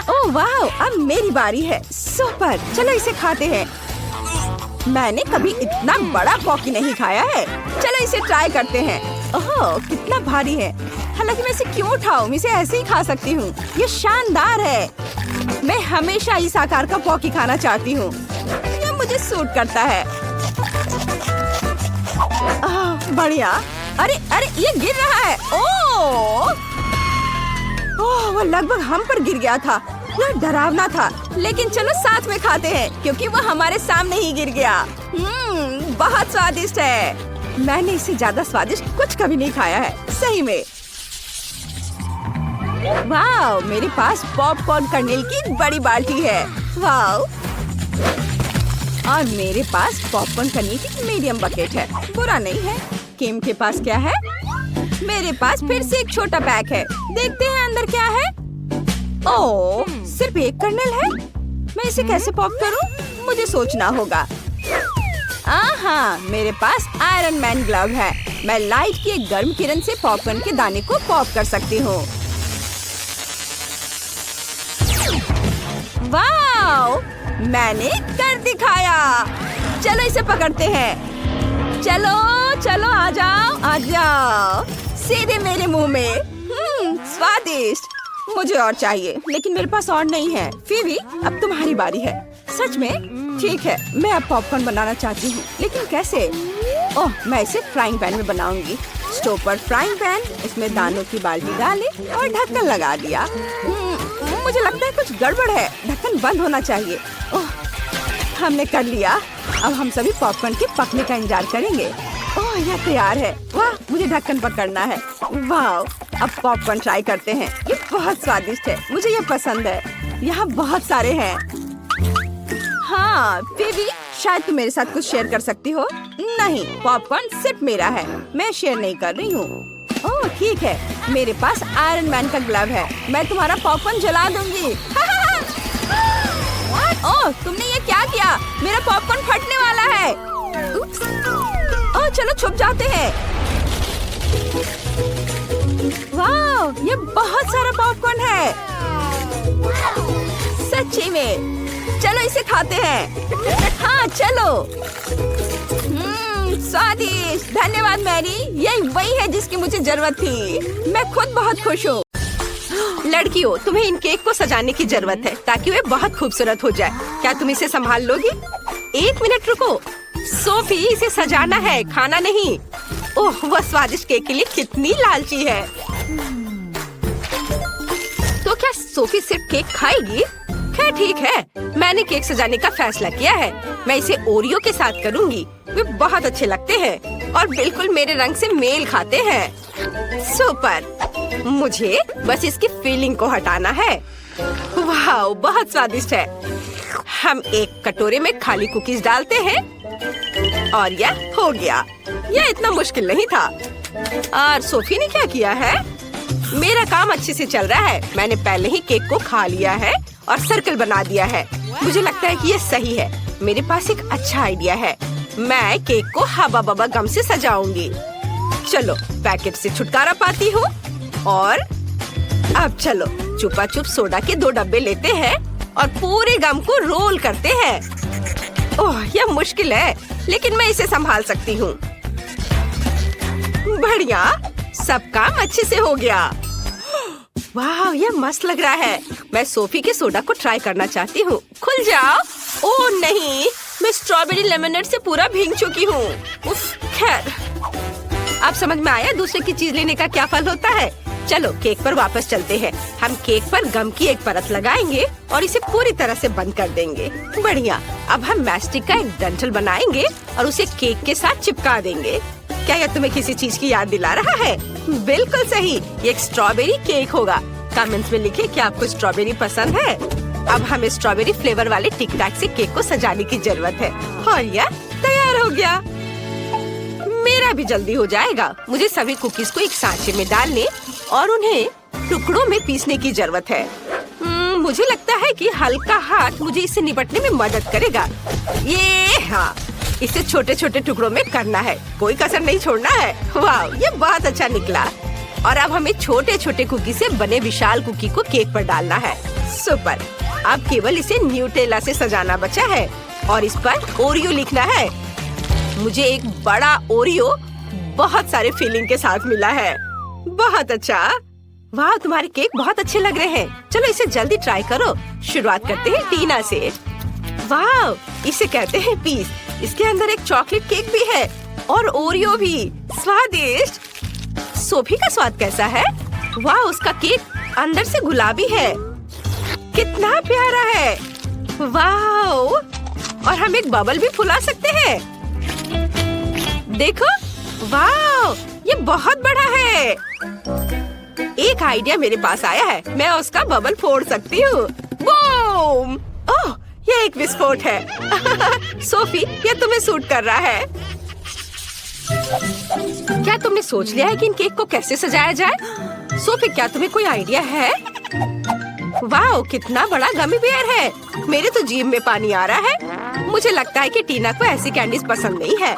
ओह वाह, अब मेरी बारी है। सुपर, चलो इसे खाते हैं। मैंने कभी इतना बड़ा पॉकी नहीं खाया है। चलो इसे ट्राई करते हैं। ओह, कितना भारी है। हालांकि मैं इसे क्यों उठाऊं? मैं इसे ऐसे ही खा सकती हूँ। ये शानदार है। मैं हमेशा इस आकार का पॉकी खाना चाहती हूँ। ये मुझे सूट करता है। बढ़िया। अरे अरे, ये गिर रहा है। ओह, वो लगभग हम पर गिर गया था। यह डरावना था, लेकिन चलो साथ में खाते हैं क्योंकि वो हमारे सामने ही गिर गया। बहुत स्वादिष्ट है। मैंने इससे ज्यादा स्वादिष्ट कुछ कभी नहीं खाया है, सही में। वाह, मेरे पास पॉपकॉर्न कर्नेल की बड़ी बाल्टी है। वाह, और मेरे पास पॉपकॉर्न कर्नेल की मीडियम बकेट है। बुरा नहीं है। किम के पास क्या है? मेरे पास फिर से एक छोटा पैक है। देखते हैं अंदर क्या है। ओह, सिर्फ एक कर्नेल है। मैं इसे कैसे पॉप करूं? मुझे सोचना होगा। हाँ, मेरे पास आयरन मैन ग्लव है। मैं लाइट की एक गर्म किरण से पॉपकॉर्न के दाने को पॉप कर सकती हूँ। वाह, मैंने कर दिखाया। चलो इसे पकड़ते हैं। चलो चलो, आ जाओ आ जाओ, सीधे मेरे मुंह में। स्वादिष्ट। मुझे और चाहिए, लेकिन मेरे पास और नहीं है। फीवी, अब तुम्हारी बारी है। सच में? ठीक है, मैं अब पॉपकॉर्न बनाना चाहती हूँ, लेकिन कैसे? ओह, मैं इसे फ्राइंग पैन में बनाऊंगी। स्टोव पर फ्राइंग पैन, इसमें दानों की बाल्टी डाली और ढक्कन लगा दिया। मुझे लगता है कुछ गड़बड़ है। ढक्कन बंद होना चाहिए। ओह, हमने कर लिया। अब हम सभी पॉपकॉर्न के पकने का इंतजार करेंगे। ओह, यह तैयार है। वाह, मुझे ढक्कन पकड़ना है। वाह, अब पॉपकॉर्न ट्राई करते हैं। ये बहुत स्वादिष्ट है। मुझे ये पसंद है। यहाँ बहुत सारे हैं। हाँ, बेबी, शायद तुम मेरे साथ कुछ शेयर कर सकती हो। नहीं, पॉपकॉर्न सिर्फ मेरा है। मैं शेयर नहीं कर रही हूँ। ओह, ठीक है। मेरे पास आयरन मैन का ग्लव है। मैं तुम्हारा पॉपकॉर्न जला दूंगी। ओह, तुमने ये क्या किया? मेरा पॉपकॉर्न फटने वाला है। उप्स। ओह, चलो छुप जाते हैं। वाह, ये बहुत सारा पॉपकॉर्न है। सच्ची में। चलो इसे खाते हैं। हाँ, चलो। स्वादिष्ट। धन्यवाद मैरी। यही वही है जिसकी मुझे जरूरत थी। मैं खुद बहुत खुश हूँ। लड़कियों, तुम्हें इन केक को सजाने की जरूरत है ताकि वे बहुत खूबसूरत हो जाए। क्या तुम इसे संभाल लोगी? 1 मिनट रुको। सोफी, इसे सजाना है, खाना नहीं। ओह, वह स्वादिष्ट केक के लिए कितनी लालची है। तो क्या सोफी सिर्फ केक खाएगी? खैर ठीक है, मैंने केक सजाने का फैसला किया है। मैं इसे ओरियो के साथ करूंगी। वे बहुत अच्छे लगते हैं और बिल्कुल मेरे रंग से मेल खाते हैं। सुपर! मुझे बस इसकी फीलिंग को हटाना है। वाह, बहुत स्वादिष्ट है। हम एक कटोरे में खाली कुकीज डालते हैं और यह हो गया। यह इतना मुश्किल नहीं था। और सोफी ने क्या किया है? मेरा काम अच्छे से चल रहा है। मैंने पहले ही केक को खा लिया है और सर्कल बना दिया है। मुझे लगता है कि यह सही है। मेरे पास एक अच्छा आइडिया है। मैं केक को हवा बबा गम से सजाऊंगी। चलो, पैकेट से छुटकारा पाती हूँ। और अब चलो चुपा चुप सोडा के 2 डब्बे लेते हैं और पूरे गम को रोल करते हैं। ओह, यह मुश्किल है, लेकिन मैं इसे संभाल सकती हूँ। बढ़िया, सब काम अच्छे से हो गया। वाह, यह मस्त लग रहा है। मैं सोफी के सोडा को ट्राई करना चाहती हूँ। खुल जाओ। ओह नहीं, मैं स्ट्रॉबेरी लेमनेड से पूरा भीग चुकी हूँ। उफ, खैर, अब समझ में आया दूसरे की चीज लेने का क्या फल होता है। चलो केक पर वापस चलते हैं। हम केक पर गम की एक परत लगाएंगे और इसे पूरी तरह से बंद कर देंगे। बढ़िया, अब हम मैस्टिक का एक डंठल बनाएंगे और उसे केक के साथ चिपका देंगे। क्या यह तुम्हें किसी चीज की याद दिला रहा है? बिल्कुल सही, ये एक स्ट्रॉबेरी केक होगा। कमेंट्स में लिखें कि आपको स्ट्रॉबेरी पसंद है। अब हमें स्ट्रॉबेरी फ्लेवर वाले टिक टैक से केक को सजाने की जरूरत है। और यह तैयार हो गया। मेरा भी जल्दी हो जाएगा। मुझे सभी कुकीज को एक सांचे में डालने और उन्हें टुकड़ों में पीसने की जरूरत है। मुझे लगता है कि हल्का हाथ मुझे इससे निपटने में मदद करेगा। ये हाँ, इसे छोटे छोटे टुकड़ों में करना है, कोई कसर नहीं छोड़ना है। वाह, ये बहुत अच्छा निकला। और अब हमें छोटे छोटे कुकी से बने विशाल कुकी को केक पर डालना है। सुपर! अब केवल इसे न्यूटेला से सजाना बचा है और इस पर ओरियो लिखना है। मुझे एक बड़ा ओरियो बहुत सारे फिलिंग के साथ मिला है। बहुत अच्छा। वाह, तुम्हारे केक बहुत अच्छे लग रहे हैं। चलो इसे जल्दी ट्राई करो। शुरुआत करते हैं टीना से। वाह, इसे कहते हैं पीस। इसके अंदर एक चॉकलेट केक भी है और ओरियो भी। स्वादिष्ट। सोफी का स्वाद कैसा है? वाह, उसका केक अंदर से गुलाबी है। कितना प्यारा है। वाह, और हम एक बबल भी फुला सकते हैं। देखो, वाह, ये बहुत बड़ा है। एक आइडिया मेरे पास आया है। मैं उसका बबल फोड़ सकती हूँ। बूम! ओह, ये एक विस्फोट है। सोफी, ये तुम्हें सूट कर रहा है। क्या तुमने सोच लिया है कि इन केक को कैसे सजाया जाए? सोफी, क्या तुम्हें कोई आइडिया है? वाह, कितना बड़ा गमी बेयर है। मेरे तो जीभ में पानी आ रहा है। मुझे लगता है कि टीना को ऐसी कैंडीज पसंद नहीं है।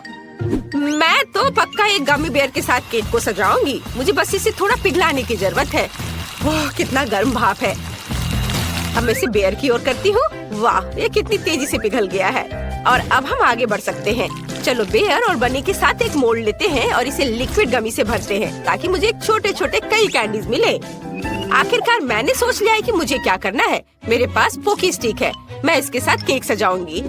मैं तो पक्का एक गमी बेयर के साथ केक को सजाऊंगी। मुझे बस इसे थोड़ा पिघलाने की जरूरत है। वाह, कितना गर्म भाप है। अब मैं इसे बेयर की ओर करती हूँ। वाह, ये कितनी तेजी से पिघल गया है। और अब हम आगे बढ़ सकते हैं। चलो बेयर और बनी के साथ एक मोल्ड लेते हैं और इसे लिक्विड गमी से भरते हैं ताकि मुझे छोटे छोटे कई कैंडीज मिले। आखिरकार मैंने सोच लिया है कि मुझे क्या करना है। मेरे पास पोकी स्टिक है। मैं इसके साथ केक सजाऊंगी।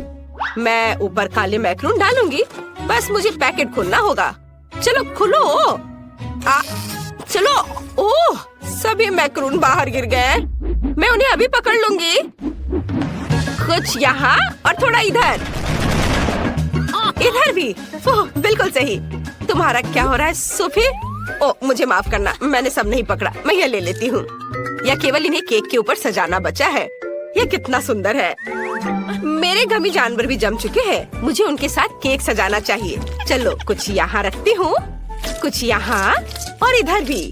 मैं ऊपर काले मैक्रून डालूंगी। बस मुझे पैकेट खोलना होगा। चलो खुलो। चलो। ओह, सभी मैक्रून बाहर गिर गए। मैं उन्हें अभी पकड़ लूंगी। कुछ यहाँ और थोड़ा इधर। इधर भी। ओह, बिल्कुल सही। तुम्हारा क्या हो रहा है सोफी? ओह, मुझे माफ करना, मैंने सब नहीं पकड़ा। मैं ये ले लेती हूँ। या केवल इन्हें केक के ऊपर सजाना बचा है। ये कितना सुंदर है। मेरे गमी जानवर भी जम चुके हैं। मुझे उनके साथ केक सजाना चाहिए। चलो कुछ यहाँ रखती हूँ, कुछ यहाँ और इधर भी।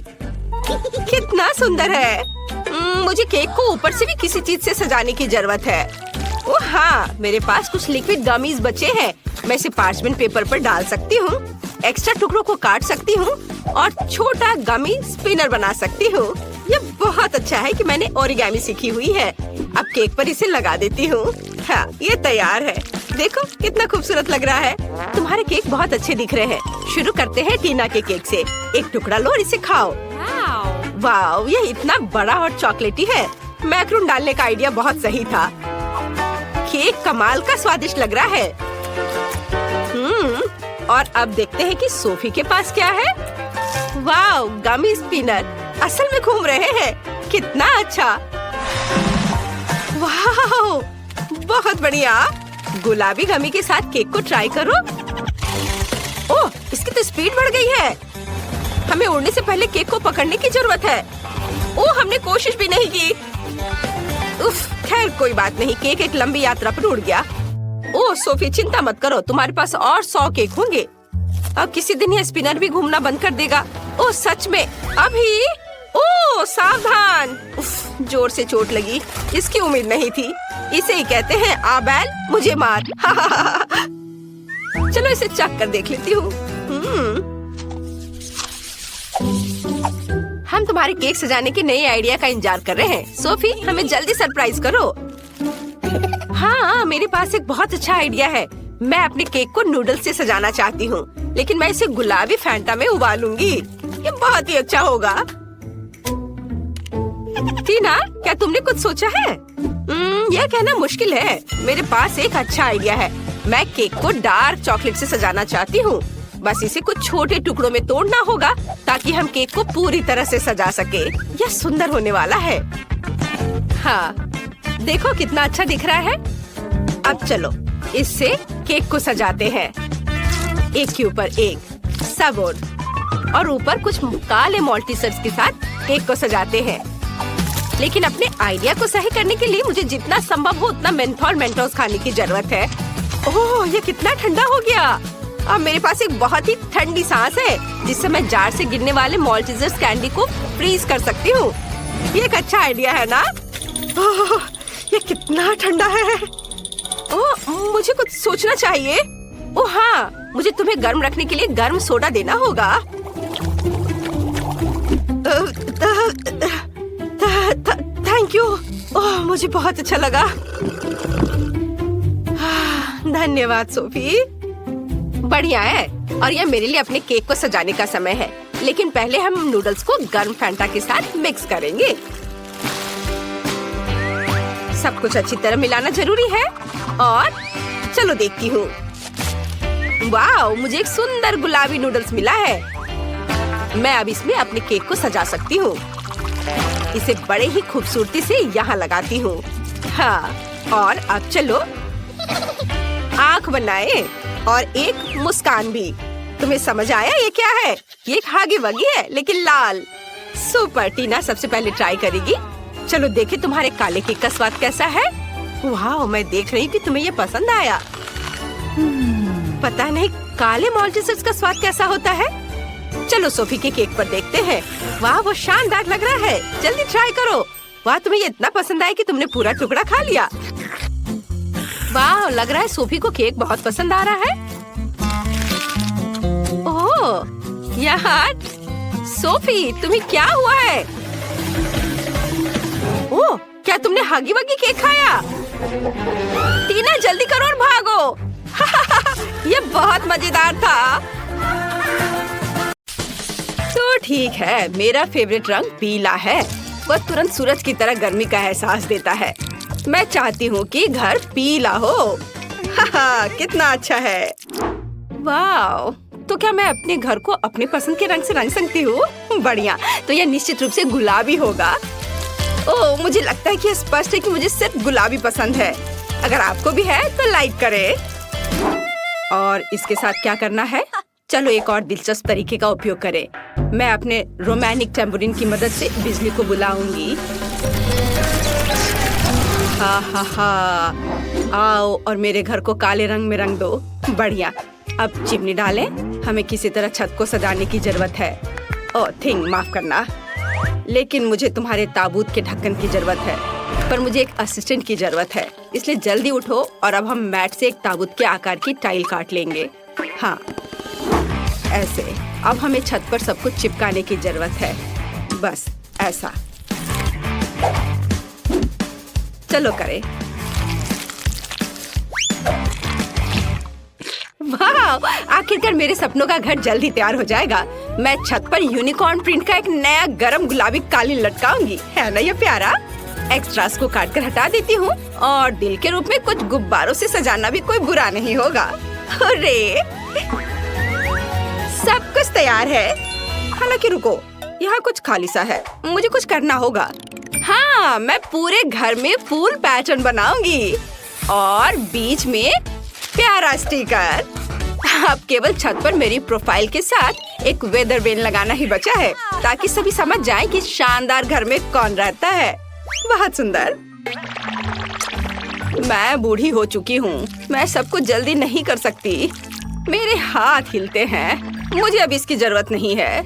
कितना सुंदर है। मुझे केक को ऊपर से भी किसी चीज से सजाने की जरूरत है। ओह हाँ, मेरे पास कुछ लिक्विड गमीज बचे हैं। मैं इसे पार्चमेंट पेपर पर डाल सकती हूँ, एक्स्ट्रा टुकड़ों को काट सकती हूँ और छोटा गमी स्पिनर बना सकती हूँ। ये बहुत अच्छा है कि मैंने ओरिगामी सीखी हुई है। अब केक पर इसे लगा देती हूँ। हाँ, ये तैयार है। देखो कितना खूबसूरत लग रहा है। तुम्हारे केक बहुत अच्छे दिख रहे हैं। शुरू करते हैं टीना के केक से। एक टुकड़ा लो और इसे खाओ। वाह, ये इतना बड़ा और चॉकलेटी है। मैक्रून डालने का आइडिया बहुत सही था। केक कमाल का स्वादिष्ट लग रहा है। और अब देखते हैं कि सोफी के पास क्या है। वाह, गमी स्पिनर असल में घूम रहे हैं। कितना अच्छा। वाह, बहुत बढ़िया। गुलाबी गमी के साथ केक को ट्राई करो। ओह, इसकी तो स्पीड बढ़ गई है। हमें उड़ने से पहले केक को पकड़ने की जरूरत है। ओह, हमने कोशिश भी नहीं की। उफ, खैर कोई बात नहीं। केक एक लंबी यात्रा पर उड़ गया। ओह सोफी, चिंता मत करो, तुम्हारे पास और 100 केक होंगे। अब किसी दिन ये स्पिनर भी घूमना बंद कर देगा। ओह सच में? अभी? ओह सावधान। उफ, जोर से चोट लगी। इसकी उम्मीद नहीं थी। इसे ही कहते हैं आ बैल मुझे मार। चलो इसे चख कर देख लेती हूँ। हम तुम्हारे केक सजाने के नए आइडिया का इंतजार कर रहे हैं। सोफी, हमें जल्दी सरप्राइज करो। हाँ, मेरे पास एक बहुत अच्छा आइडिया है। मैं अपने केक को नूडल्स से सजाना चाहती हूँ, लेकिन मैं इसे गुलाबी फैंटा में उबालूंगी। ये बहुत ही अच्छा होगा। टीना, क्या तुमने कुछ सोचा है? यह कहना मुश्किल है। मेरे पास एक अच्छा आइडिया है। मैं केक को डार्क चॉकलेट से सजाना चाहती हूँ। बस इसे कुछ छोटे टुकड़ों में तोड़ना होगा ताकि हम केक को पूरी तरह से सजा सके। यह सुंदर होने वाला है। हाँ, देखो कितना अच्छा दिख रहा है। अब चलो इससे केक को सजाते हैं। एक के ऊपर एक सब और ऊपर कुछ काले मल्टीसर्स के साथ केक को सजाते हैं। लेकिन अपने आइडिया को सही करने के लिए मुझे जितना संभव हो उतना मेंथोल मेंटोस खाने की जरूरत है। ओह, ये कितना ठंडा हो गया। अब मेरे पास एक बहुत ही ठंडी सांस है जिससे मैं जार से गिरने वाले मल्टीसर्स कैंडी को फ्रीज कर सकती हूँ। ये एक अच्छा आइडिया है ना? ओह, ये कितना ठंडा है। ओह, मुझे कुछ सोचना चाहिए। ओह हाँ, मुझे तुम्हें गर्म रखने के लिए गर्म सोडा देना होगा। Thank you. ओह, मुझे बहुत अच्छा लगा। धन्यवाद सोफी। बढ़िया है। और यह मेरे लिए अपने केक को सजाने का समय है। लेकिन पहले हम नूडल्स को गर्म फैंटा के साथ मिक्स करेंगे। सब कुछ अच्छी तरह मिलाना जरूरी है। और चलो देखती हूँ। वाह, मुझे एक सुंदर गुलाबी नूडल्स मिला है। मैं अब इसमें अपने केक को सजा सकती हूँ। इसे बड़े ही खूबसूरती से यहाँ लगाती हूँ। हाँ, और अब चलो आँख बनाए और एक मुस्कान भी। तुम्हें समझ आया ये क्या है? ये एक हागी वगी है लेकिन लाल। सुपर। टीना सबसे पहले ट्राई करेगी। चलो देखे तुम्हारे काले केक का स्वाद कैसा है। वाह, मैं देख रही हूँ कि तुम्हें ये पसंद आया। पता नहीं काले मल्टीसर्स का स्वाद कैसा होता है। चलो सोफी के केक पर देखते हैं। वाह, वो शानदार लग रहा है। जल्दी ट्राई करो। वाह, तुम्हें ये इतना पसंद आया कि तुमने पूरा टुकड़ा खा लिया। वाह, लग रहा है सोफी को केक बहुत पसंद आ रहा है। ओह यार, सोफी तुम्हें क्या हुआ है? ओह, क्या तुमने हागी वगी केक खाया? टीना जल्दी करो और भागो। ये बहुत मजेदार था। तो ठीक है, मेरा फेवरेट रंग पीला है। वह तुरंत सूरज की तरह गर्मी का एहसास देता है। मैं चाहती हूँ कि घर पीला हो। कितना अच्छा है। वाह, तो क्या मैं अपने घर को अपने पसंद के रंग से रंग सकती हूँ? बढ़िया, तो यह निश्चित रूप से गुलाबी होगा। ओह, मुझे लगता है कि स्पष्ट है कि मुझे सिर्फ गुलाबी पसंद है। अगर आपको भी है तो लाइक करें। और इसके साथ क्या करना है? चलो एक और दिलचस्प तरीके का उपयोग करें। मैं अपने रोमांटिक टेम्पोरिन की मदद से बिजली को बुलाऊंगी। हा हा हा, आओ और मेरे घर को काले रंग में रंग दो। बढ़िया। अब चिमनी डालें। हमें किसी तरह छत को सजाने की जरूरत है। ओह थिंग, माफ करना, लेकिन मुझे तुम्हारे ताबूत के ढक्कन की जरूरत है। पर मुझे एक असिस्टेंट की जरूरत है, इसलिए जल्दी उठो और अब हम मैट से एक ताबूत के आकार की टाइल काट लेंगे। हाँ, ऐसे। अब हमें छत पर सब कुछ चिपकाने की जरूरत है। बस ऐसा। चलो करें। वाह, वाह, आखिरकार मेरे सपनों का घर जल्द ही तैयार हो जाएगा। मैं छत पर यूनिकॉर्न प्रिंट का एक नया गरम गुलाबी कालीन लटकाऊंगी। है ना ये प्यारा? एक्स्ट्रास को काट कर हटा देती हूँ और दिल के रूप में कुछ गुब्बारों से सजाना भी कोई बुरा नहीं होगा। अरे सब कुछ तैयार है। हालांकि रुको, यहाँ कुछ खाली सा है, मुझे कुछ करना होगा। हाँ, मैं पूरे घर में फूल पैटर्न बनाऊंगी और बीच में प्यारा स्टिकर। अब केवल छत पर मेरी प्रोफाइल के साथ एक वेदर वेन लगाना ही बचा है, ताकि सभी समझ जाएं कि शानदार घर में कौन रहता है। बहुत सुंदर। मैं बूढ़ी हो चुकी हूँ, मैं सब कुछ जल्दी नहीं कर सकती। मेरे हाथ हिलते हैं। मुझे अब इसकी जरूरत नहीं है।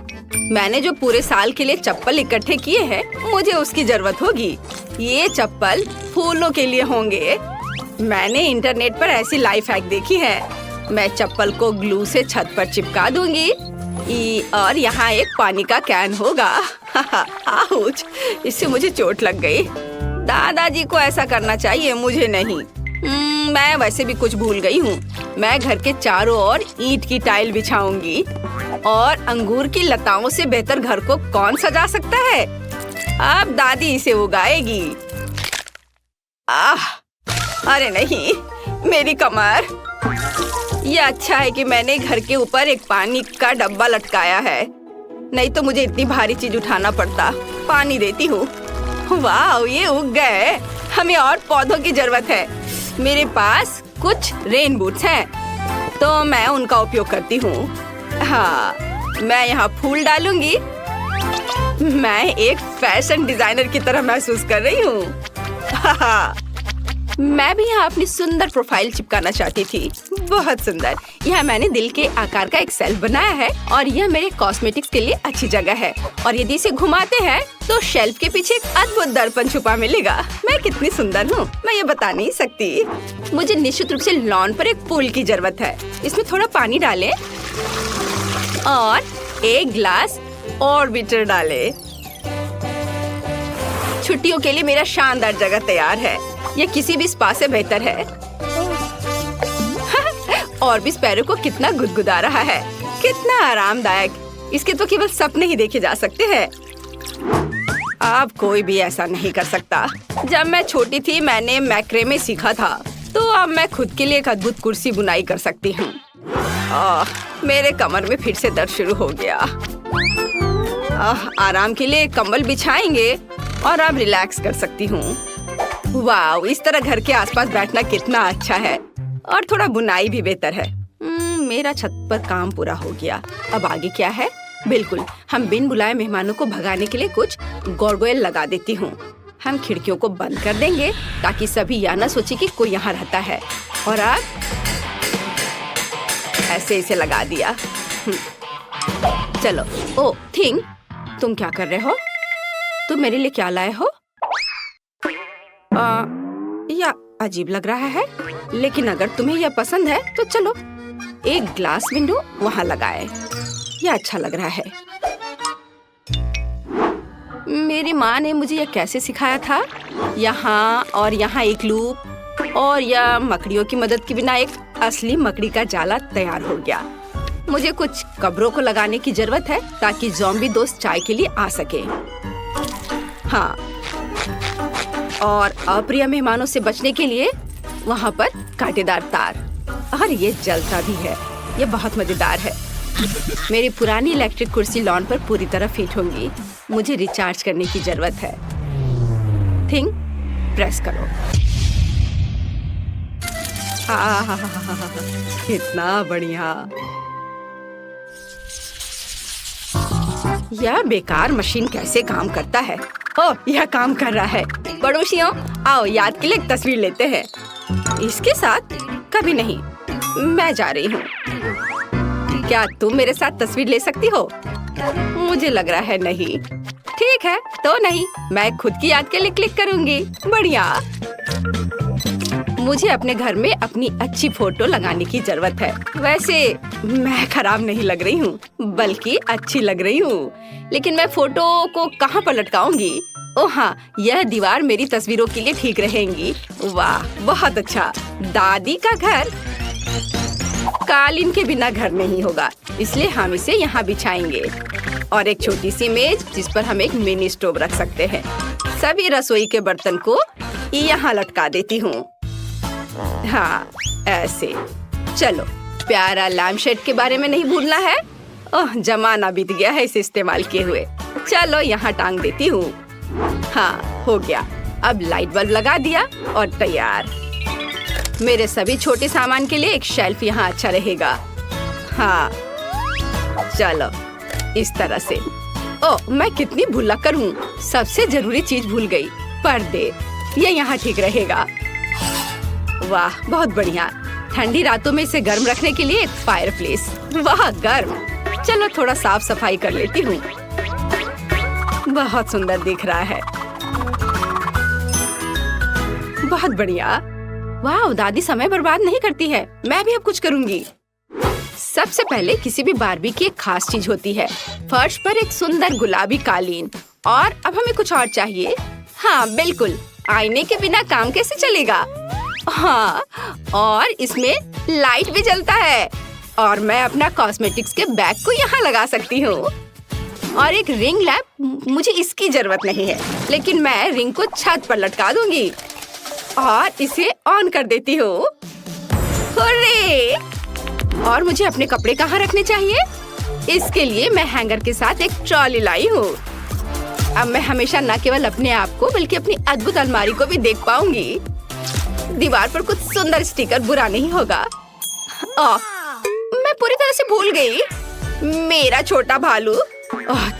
मैंने जो पूरे साल के लिए चप्पल इकट्ठे किए हैं, मुझे उसकी जरूरत होगी। ये चप्पल फूलों के लिए होंगे। मैंने इंटरनेट पर ऐसी लाइफ हैक देखी है। मैं चप्पल को ग्लू से छत पर चिपका दूंगी और यहाँ एक पानी का कैन होगा। आउच, इससे मुझे चोट लग गई। दादाजी को ऐसा करना चाहिए, मुझे नहीं। मैं वैसे भी कुछ भूल गई हूँ। मैं घर के चारों ओर ईंट की टाइल बिछाऊंगी और अंगूर की लताओं से बेहतर घर को कौन सजा सकता है? अब दादी इसे उगाएगी। अरे नहीं, मेरी कमर। ये अच्छा है कि मैंने घर के ऊपर एक पानी का डब्बा लटकाया है, नहीं तो मुझे इतनी भारी चीज उठाना पड़ता। पानी देती हूँ। वाह, ये उग गए। हमें और पौधों की जरूरत है। मेरे पास कुछ रेन बूट्स हैं, तो मैं उनका उपयोग करती हूँ। हाँ, मैं यहाँ फूल डालूंगी। मैं एक फैशन डिजाइनर की तरह महसूस कर रही हूँ। मैं भी यहाँ अपनी सुंदर प्रोफाइल चिपकाना चाहती थी। बहुत सुंदर। यहाँ मैंने दिल के आकार का एक शेल्फ बनाया है और यह मेरे कॉस्मेटिक्स के लिए अच्छी जगह है। और यदि इसे घुमाते हैं तो शेल्फ के पीछे एक अद्भुत दर्पण छुपा मिलेगा। मैं कितनी सुंदर हूँ, मैं ये बता नहीं सकती। मुझे निश्चित रूप से लॉन पर एक पूल की जरूरत है। इसमें थोड़ा पानी डालें और एक ग्लास ऑर्बिटर डालें। छुट्टियों के लिए मेरा शानदार जगह तैयार है। ये किसी भी स्पा से बेहतर है। और भी स्पैरो को कितना गुदगुदा रहा है, कितना आरामदायक। इसके तो केवल सपने ही देखे जा सकते हैं। अब कोई भी ऐसा नहीं कर सकता। जब मैं छोटी थी मैंने मैक्रेमे सीखा था, तो अब मैं खुद के लिए एक अद्भुत कुर्सी बुनाई कर सकती हूँ। मेरे कमर में फिर से दर्द शुरू हो गया। आराम के लिए कंबल बिछाएंगे और अब रिलैक्स कर सकती हूँ। वाह, इस तरह घर के आसपास बैठना कितना अच्छा है। और थोड़ा बुनाई भी बेहतर है। मेरा छत पर काम पूरा हो गया। अब आगे क्या है? बिल्कुल, हम बिन बुलाए मेहमानों को भगाने के लिए कुछ गार्गोयल लगा देती हूँ। हम खिड़कियों को बंद कर देंगे ताकि सभी यह न सोचे कि कोई यहाँ रहता है। और अब ऐसे इसे लगा दिया। चलो। ओ थिंग, तुम क्या कर रहे हो? तुम मेरे लिए क्या लाए हो? या अजीब लग रहा है, लेकिन अगर तुम्हें यह पसंद है तो चलो एक ग्लास विंडो वहाँ लगाए। यह अच्छा लग रहा है। मेरी माँ ने मुझे यह कैसे सिखाया था। यहाँ और यहाँ एक लूप और यह मकड़ियों की मदद के बिना एक असली मकड़ी का जाला तैयार हो गया। मुझे कुछ कब्रों को लगाने की जरूरत है ताकि ज़ॉम्बी दोस्त चाय के लिए आ सके। हाँ, और अप्रिय मेहमानों से बचने के लिए वहाँ पर कांटेदार तार। और ये जलता भी है। ये बहुत मजेदार है। मेरी पुरानी इलेक्ट्रिक कुर्सी लॉन पर पूरी तरह फिट होंगी। मुझे रिचार्ज करने की जरूरत है। थिंग प्रेस करो। कितना बढ़िया। यह बेकार मशीन कैसे काम करता है? ओह, यह काम कर रहा है। पड़ोसियों, आओ याद के लिए एक तस्वीर लेते हैं। इसके साथ कभी नहीं। मैं जा रही हूँ। क्या तुम मेरे साथ तस्वीर ले सकती हो? मुझे लग रहा है नहीं। ठीक है, तो नहीं। मैं खुद की याद के लिए क्लिक करूँगी। बढ़िया। मुझे अपने घर में अपनी अच्छी फोटो लगाने की जरूरत है। वैसे मैं खराब नहीं लग रही हूँ, बल्कि अच्छी लग रही हूँ। लेकिन मैं फोटो को कहाँ पर लटकाऊंगी? ओह हाँ, यह दीवार मेरी तस्वीरों के लिए ठीक रहेंगी। वाह, बहुत अच्छा। दादी का घर। कालीन के बिना घर नहीं होगा, इसलिए हम इसे यहाँ बिछाएंगे। और एक छोटी सी मेज जिस पर हम एक मिनी स्टोव रख सकते हैं। सभी रसोई के बर्तन को यहाँ लटका देती हूँ। हाँ, ऐसे। चलो, प्यारा लैम्प शेड के बारे में नहीं भूलना है। ओह, जमाना बीत गया है इसे इस्तेमाल किए हुए। चलो, यहाँ टांग देती हूँ। हाँ, हो गया। अब लाइट बल्ब लगा दिया और तैयार। मेरे सभी छोटे सामान के लिए एक शेल्फ यहाँ अच्छा रहेगा। हाँ, चलो, इस तरह से। ओह, मैं कितनी भुलक्कड़ हूँ, सबसे जरूरी चीज भूल गई, पर्दे। ये यहाँ ठीक रहेगा। वाह, बहुत बढ़िया। ठंडी रातों में इसे गर्म रखने के लिए एक फायरप्लेस। वाह, गर्म। चलो, थोड़ा साफ सफाई कर लेती हूँ। बहुत सुंदर दिख रहा है। बहुत बढ़िया। वाह, दादी समय बर्बाद नहीं करती है। मैं भी अब कुछ करूँगी। सबसे पहले किसी भी बारबी की एक खास चीज होती है। फर्श पर एक सुंदर गुलाबी कालीन। और अब हमें कुछ और चाहिए। हाँ, बिल्कुल, आईने के बिना काम कैसे चलेगा। हाँ, और इसमें लाइट भी जलता है। और मैं अपना कॉस्मेटिक्स के बैग को यहाँ लगा सकती हूँ। और एक रिंग लैम्प, मुझे इसकी जरूरत नहीं है, लेकिन मैं रिंग को छत पर लटका दूंगी और इसे ऑन कर देती हूँ। हुर्रे! और मुझे अपने कपड़े कहाँ रखने चाहिए? इसके लिए मैं हैंगर के साथ एक ट्रॉली लाई हूँ। अब मैं हमेशा न केवल अपने आप को बल्कि अपनी अद्भुत अलमारी को भी देख पाऊंगी। दीवार पर कुछ सुंदर स्टिकर बुरा नहीं होगा। मैं पूरी तरह से भूल गई। मेरा छोटा भालू।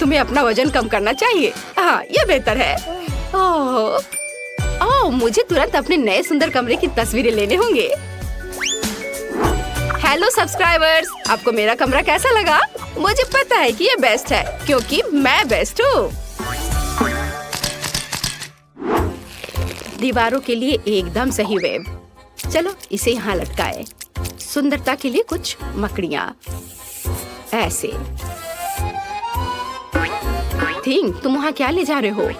तुम्हें अपना वजन कम करना चाहिए। हाँ, यह बेहतर है। मुझे तुरंत अपने नए सुंदर कमरे की तस्वीरें लेने होंगे। हेलो सब्सक्राइबर्स, आपको मेरा कमरा कैसा लगा? मुझे पता है कि ये बेस्ट है, क्योंकि मैं बेस्ट हूँ। दीवारों के लिए एकदम सही वेब। चलो, इसे यहाँ लटकाए। सुंदरता के लिए कुछ मकड़ियाँ। ऐसे। थिंक, तुम वहाँ क्या ले जा रहे हो?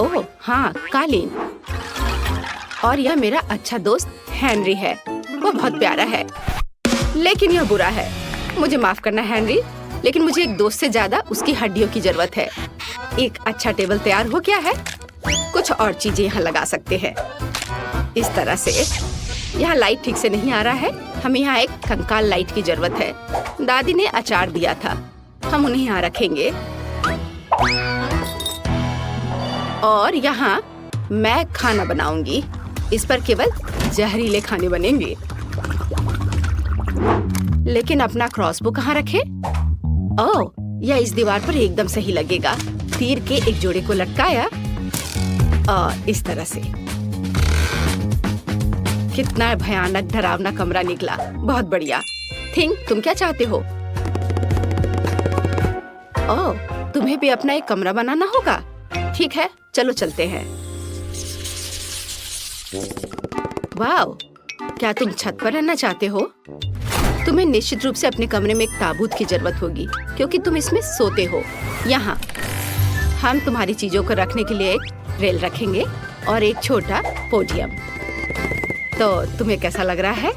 ओह हाँ, कालीन। और यह मेरा अच्छा दोस्त हेनरी है। वो बहुत प्यारा है, लेकिन यह बुरा है। मुझे माफ करना हेनरी, लेकिन मुझे एक दोस्त से ज्यादा उसकी हड्डियों की जरूरत है। एक अच्छा टेबल तैयार हो गया है। कुछ और चीजें यहाँ लगा सकते हैं। इस तरह से। यहाँ लाइट ठीक से नहीं आ रहा है। हमें यहाँ एक कंकाल लाइट की जरूरत है। दादी ने अचार दिया था, हम उन्हें यहाँ रखेंगे। और यहाँ मैं खाना बनाऊंगी। इस पर केवल जहरीले खाने बनेंगे। लेकिन अपना क्रॉसबो कहाँ रखे? ओह, यह इस दीवार पर एकदम सही लगेगा। तीर के एक जोड़े को लटकाया और इस तरह से। कितना भयानक डरावना कमरा निकला। बहुत बढ़िया। थिंक, तुम क्या चाहते हो? ओह, तुम्हें भी अपना एक कमरा बनाना होगा। ठीक है, चलो चलते हैं। वाओ, क्या तुम छत पर रहना चाहते हो? तुम्हें निश्चित रूप से अपने कमरे में एक ताबूत की जरूरत होगी, क्योंकि तुम इसमें सोते हो। यहाँ हम तुम्हारी चीजों को रखने के लिए एक रेल रखेंगे और एक छोटा पोडियम। तो तुम्हें कैसा लग रहा है?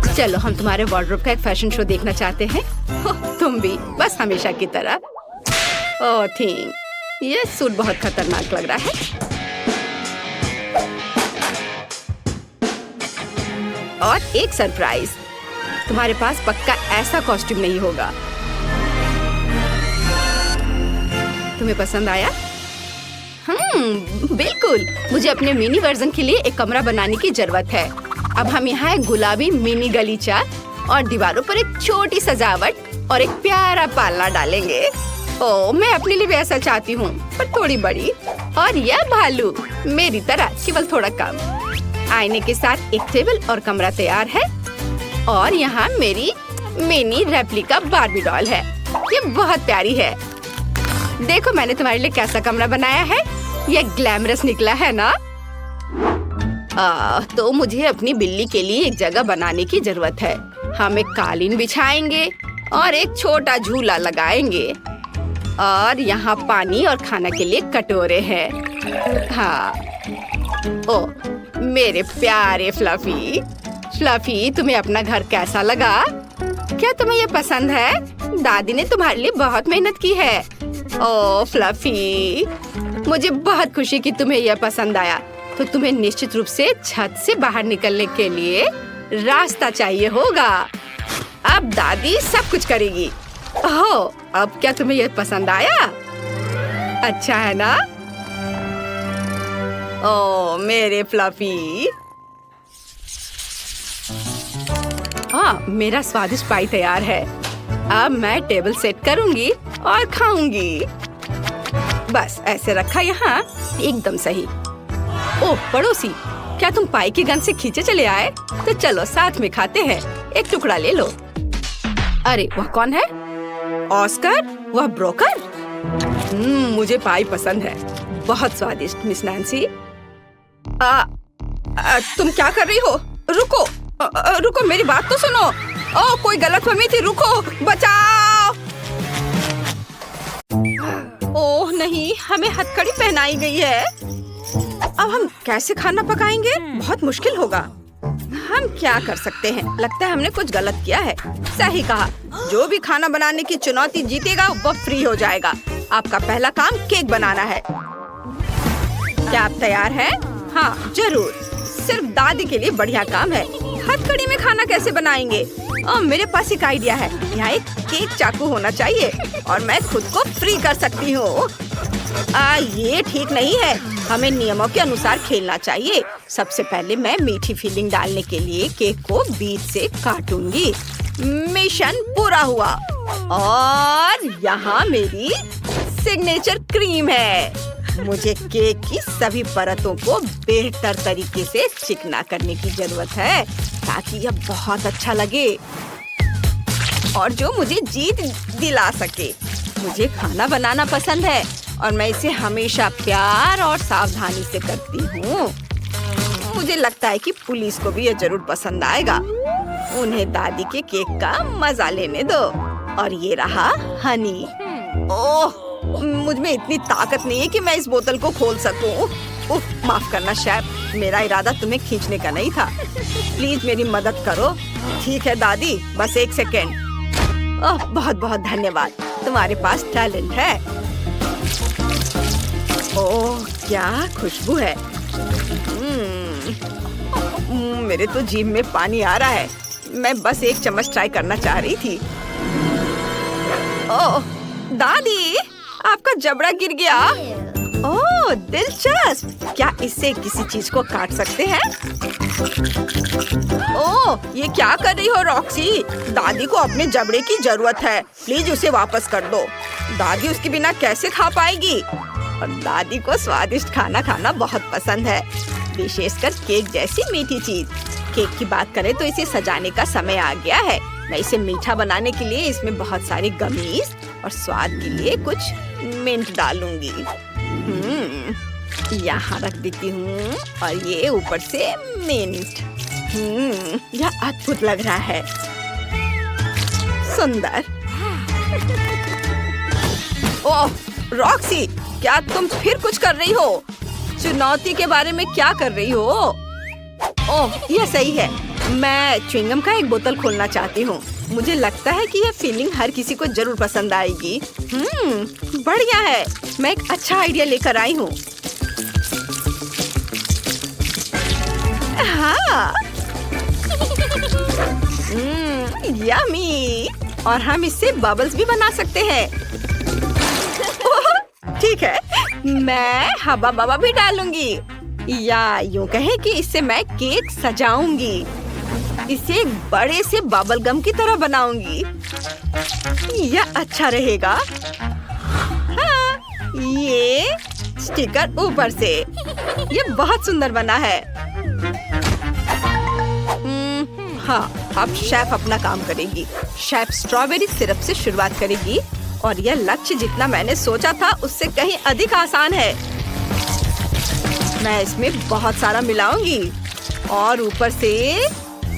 चलो, हम तुम्हारे वार्डरोब का एक फैशन शो देखना चाहते हैं। तुम भी, बस हमेशा की तरह। ओह थिंक, ये सूट बहुत खतरनाक लग रहा है। और एक सरप्राइज, तुम्हारे पास पक्का ऐसा कॉस्ट्यूम नहीं होगा। तुम्हें पसंद आया? बिल्कुल। मुझे अपने मिनी वर्जन के लिए एक कमरा बनाने की जरूरत है। अब हम यहाँ एक गुलाबी मिनी गलीचा और दीवारों पर एक छोटी सजावट और एक प्यारा पालना डालेंगे। ओह, मैं अपने लिए भी ऐसा चाहती हूँ, पर थोड़ी बड़ी। और यह भालू मेरी तरह, केवल थोड़ा कम। आईने के साथ एक टेबल और कमरा तैयार है। और यहाँ मेरी मिनी रेप्लिका बार्बी डॉल है। ये बहुत प्यारी है। देखो, मैंने तुम्हारे लिए कैसा कमरा बनाया है। ये ग्लैमरस निकला है ना? तो मुझे अपनी बिल्ली के लिए एक जगह बनाने की जरूरत है। हम एक कालीन बिछाएंगे और एक छोटा झूला लगाएंगे। और यहाँ पानी और खाना के लिए कटोरे हैं। हाँ, ओ मेरे प्यारे फ्लफी, फ्लफी, तुम्हें अपना घर कैसा लगा? क्या तुम्हें ये पसंद है? दादी ने तुम्हारे लिए बहुत मेहनत की है। ओह फ्लफी, मुझे बहुत खुशी कि तुम्हें यह पसंद आया। तो तुम्हें निश्चित रूप से छत से बाहर निकलने के लिए रास्ता चाहिए होगा। अब दादी सब कुछ करेगी। ओह, अब क्या तुम्हें यह पसंद आया? अच्छा है ना? ओह मेरे फ्लफी। हाँ, मेरा स्वादिष्ट पाई तैयार है। अब मैं टेबल सेट करूंगी और खाऊंगी। बस ऐसे रखा यहाँ, एकदम सही। ओह पड़ोसी, क्या तुम पाई की गंध से खींचे चले आए? तो चलो साथ में खाते हैं। एक टुकड़ा ले लो। अरे वह कौन है? ऑस्कर? वह ब्रोकर? मुझे पाई पसंद है। बहुत स्वादिष्ट मिस नैन्सी। तुम क्या कर रही हो? रुको, रुको, मेरी बात तो सुनो। ओह कोई गलतफहमी थी, रुको, बचाओ। ओह नहीं, हमें हथकड़ी पहनाई गई है। अब हम कैसे खाना पकाएंगे? बहुत मुश्किल होगा। हम क्या कर सकते हैं? लगता है हमने कुछ गलत किया है। सही कहा, जो भी खाना बनाने की चुनौती जीतेगा वह फ्री हो जाएगा। आपका पहला काम केक बनाना है। क्या आप तैयार हैं? हाँ जरूर, सिर्फ दादी के लिए बढ़िया काम है। हथकड़ी में खाना कैसे बनाएंगे? ओह मेरे पास एक आइडिया है। यहाँ एक केक चाकू होना चाहिए और मैं खुद को फ्री कर सकती हूँ। ये ठीक नहीं है, हमें नियमों के अनुसार खेलना चाहिए। सबसे पहले मैं मीठी फिलिंग डालने के लिए केक को बीच से काटूंगी। मिशन पूरा हुआ और यहाँ मेरी सिग्नेचर क्रीम है। मुझे केक की सभी परतों को बेहतर तरीके से चिकना करने की जरूरत है ताकि यह बहुत अच्छा लगे और जो मुझे जीत दिला सके। मुझे खाना बनाना पसंद है और मैं इसे हमेशा प्यार और सावधानी से करती हूँ। मुझे लगता है कि पुलिस को भी यह जरूर पसंद आएगा। उन्हें दादी के केक का मजा लेने दो। और ये रहा हनी। ओह मुझ में इतनी ताकत नहीं है कि मैं इस बोतल को खोल सकूं। माफ करना शेफ, मेरा इरादा तुम्हें खींचने का नहीं था। प्लीज मेरी मदद करो। ठीक है दादी, बस एक सेकेंड। ओह बहुत बहुत धन्यवाद, तुम्हारे पास टैलेंट है। ओह क्या खुशबू है। मेरे तो जीभ में पानी आ रहा है। मैं बस एक चम्मच ट्राई करना चाह रही थी। ओह दादी, आपका जबड़ा गिर गया। ओह दिलचस्प, क्या इससे किसी चीज को काट सकते हैं? ओह ये क्या कर रही हो रॉक्सी? दादी को अपने जबड़े की जरूरत है, प्लीज उसे वापस कर दो। दादी उसके बिना कैसे खा पाएगी? और दादी को स्वादिष्ट खाना खाना बहुत पसंद है, विशेषकर केक जैसी मीठी चीज। केक की बात करें तो इसे सजाने का समय आ गया है। मैं इसे मीठा बनाने के लिए इसमें बहुत सारे गमीज और स्वाद के लिए कुछ मिंट डालूंगी। यहाँ रख देती हूँ और ये ऊपर से मिंट। यह अद्भुत लग रहा है, सुंदर। ओह रॉक्सी, क्या तुम फिर कुछ कर रही हो? चुनौती के बारे में क्या कर रही हो? ओह यह सही है, मैं च्युइंगम का एक बोतल खोलना चाहती हूँ। मुझे लगता है कि यह फीलिंग हर किसी को जरूर पसंद आएगी। बढ़िया है, मैं एक अच्छा आइडिया लेकर आई हूँ। हाँ यम्मी, और हम इससे बबल्स भी बना सकते हैं। ठीक है, मैं हवा बवा भी डालूंगी, या यूं कहें कि इससे मैं केक सजाऊंगी। इसे एक बड़े से बबल गम की तरह बनाऊंगी। यह अच्छा रहेगा। हाँ, ये स्टिकर ऊपर से। यह बहुत सुंदर बना है। हाँ, अब शेफ अपना काम करेगी। शेफ स्ट्रॉबेरी सिरप से शुरुआत करेगी और यह लक्ष्य जितना मैंने सोचा था उससे कहीं अधिक आसान है। मैं इसमें बहुत सारा मिलाऊंगी और ऊपर से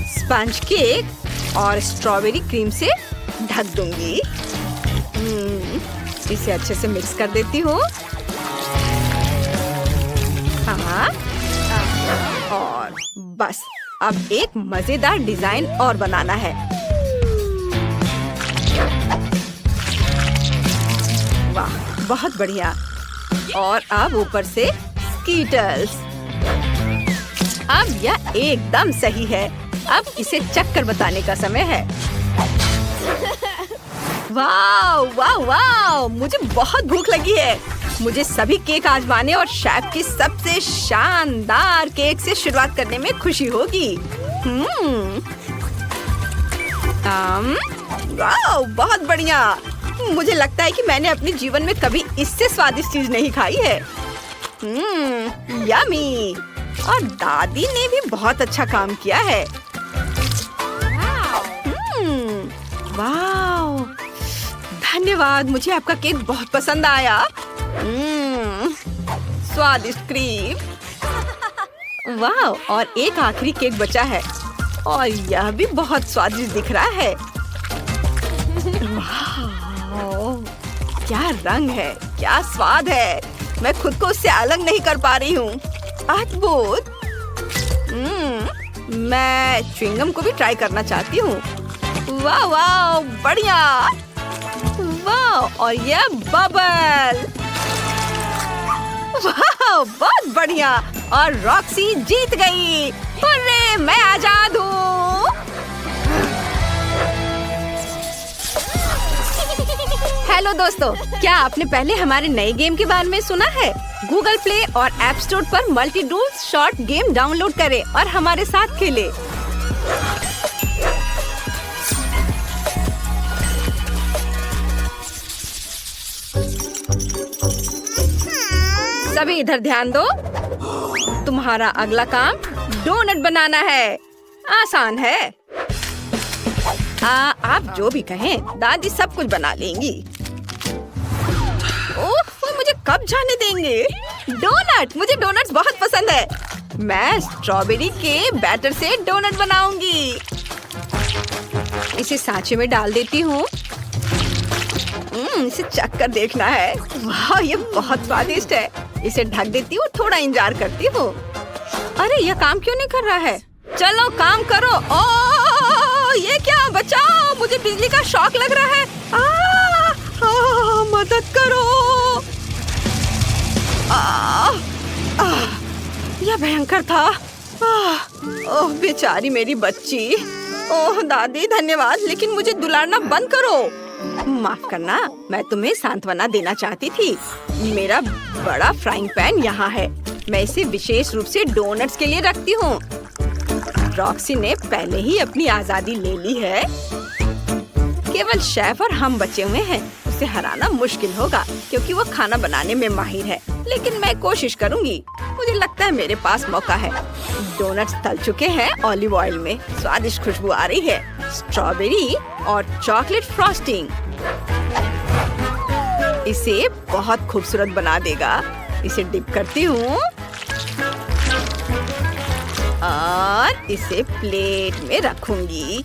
स्पंज केक और स्ट्रॉबेरी क्रीम से ढक दूंगी। इसे अच्छे से मिक्स कर देती हूँ। हाँ, और बस अब एक मजेदार डिजाइन और बनाना है। वाह, बहुत बढ़िया। और अब ऊपर से स्कीटर्स। अब यह एकदम सही है। अब इसे चक्कर बताने का समय है। वाह वाह वाह, मुझे बहुत भूख लगी है। मुझे सभी केक आजमाने और शेफ की सबसे शानदार केक से शुरुआत करने में खुशी होगी। वाह, बहुत बढ़िया। मुझे लगता है कि मैंने अपने जीवन में कभी इससे स्वादिष्ट चीज नहीं खाई है। यम्मी। और दादी ने भी बहुत अच्छा काम किया है। वाह, धन्यवाद। मुझे आपका केक बहुत पसंद आया। स्वादिष्ट क्रीम। वाह, और एक आखिरी केक बचा है और यह भी बहुत स्वादिष्ट दिख रहा है। वाह, क्या रंग है, क्या स्वाद है। मैं खुद को उससे अलग नहीं कर पा रही हूँ। अद्भुत। मैं च्युइंगम को भी ट्राई करना चाहती हूँ। वाह वाह, बढ़िया। वाह, और यह बबल। वाह, बहुत बढ़िया। और रॉक्सी जीत गई। हुर्रे, मैं आजाद हूँ। हेलो दोस्तों, क्या आपने पहले हमारे नए गेम के बारे में सुना है? गूगल प्ले और ऐप स्टोर पर multi duels short game download करें और हमारे साथ खेलें। सभी इधर ध्यान दो। तुम्हारा अगला काम डोनट बनाना है। आसान है। आप जो भी कहें, दादी सब कुछ बना लेंगी। ओह, मुझे कब जाने देंगे? डोनट, मुझे डोनट्स बहुत पसंद है। मैं स्ट्रॉबेरी के बैटर से डोनट बनाऊंगी। इसे सांचे में डाल देती हूँ। इसे चक्कर देखना है। वाह, ये बहुत स्वादिष्ट है। इसे ढक देती हूँ, थोड़ा इंतजार करती हूँ। अरे, यह काम क्यों नहीं कर रहा है? चलो काम करो। ओह, ये क्या? बचाओ, मुझे बिजली का शॉक लग रहा है। मदद करो। यह भयंकर था। ओह, बेचारी मेरी बच्ची। ओह दादी, धन्यवाद, लेकिन मुझे दुलारना बंद करो। माफ करना, मैं तुम्हें सांत्वना देना चाहती थी। मेरा बड़ा फ्राइंग पैन यहाँ है। मैं इसे विशेष रूप से डोनट्स के लिए रखती हूँ। रॉक्सी ने पहले ही अपनी आजादी ले ली है। केवल शेफ और हम बचे हुए हैं। उसे हराना मुश्किल होगा क्योंकि वो खाना बनाने में माहिर है, लेकिन मैं कोशिश करूँगी। मुझे लगता है मेरे पास मौका है। डोनट्स तल चुके हैं ऑलिव ऑयल में। स्वादिष्ट खुशबू आ रही है। स्ट्रॉबेरी और चॉकलेट फ्रॉस्टिंग इसे बहुत खूबसूरत बना देगा। इसे डिप करती हूँ और इसे प्लेट में रखूंगी।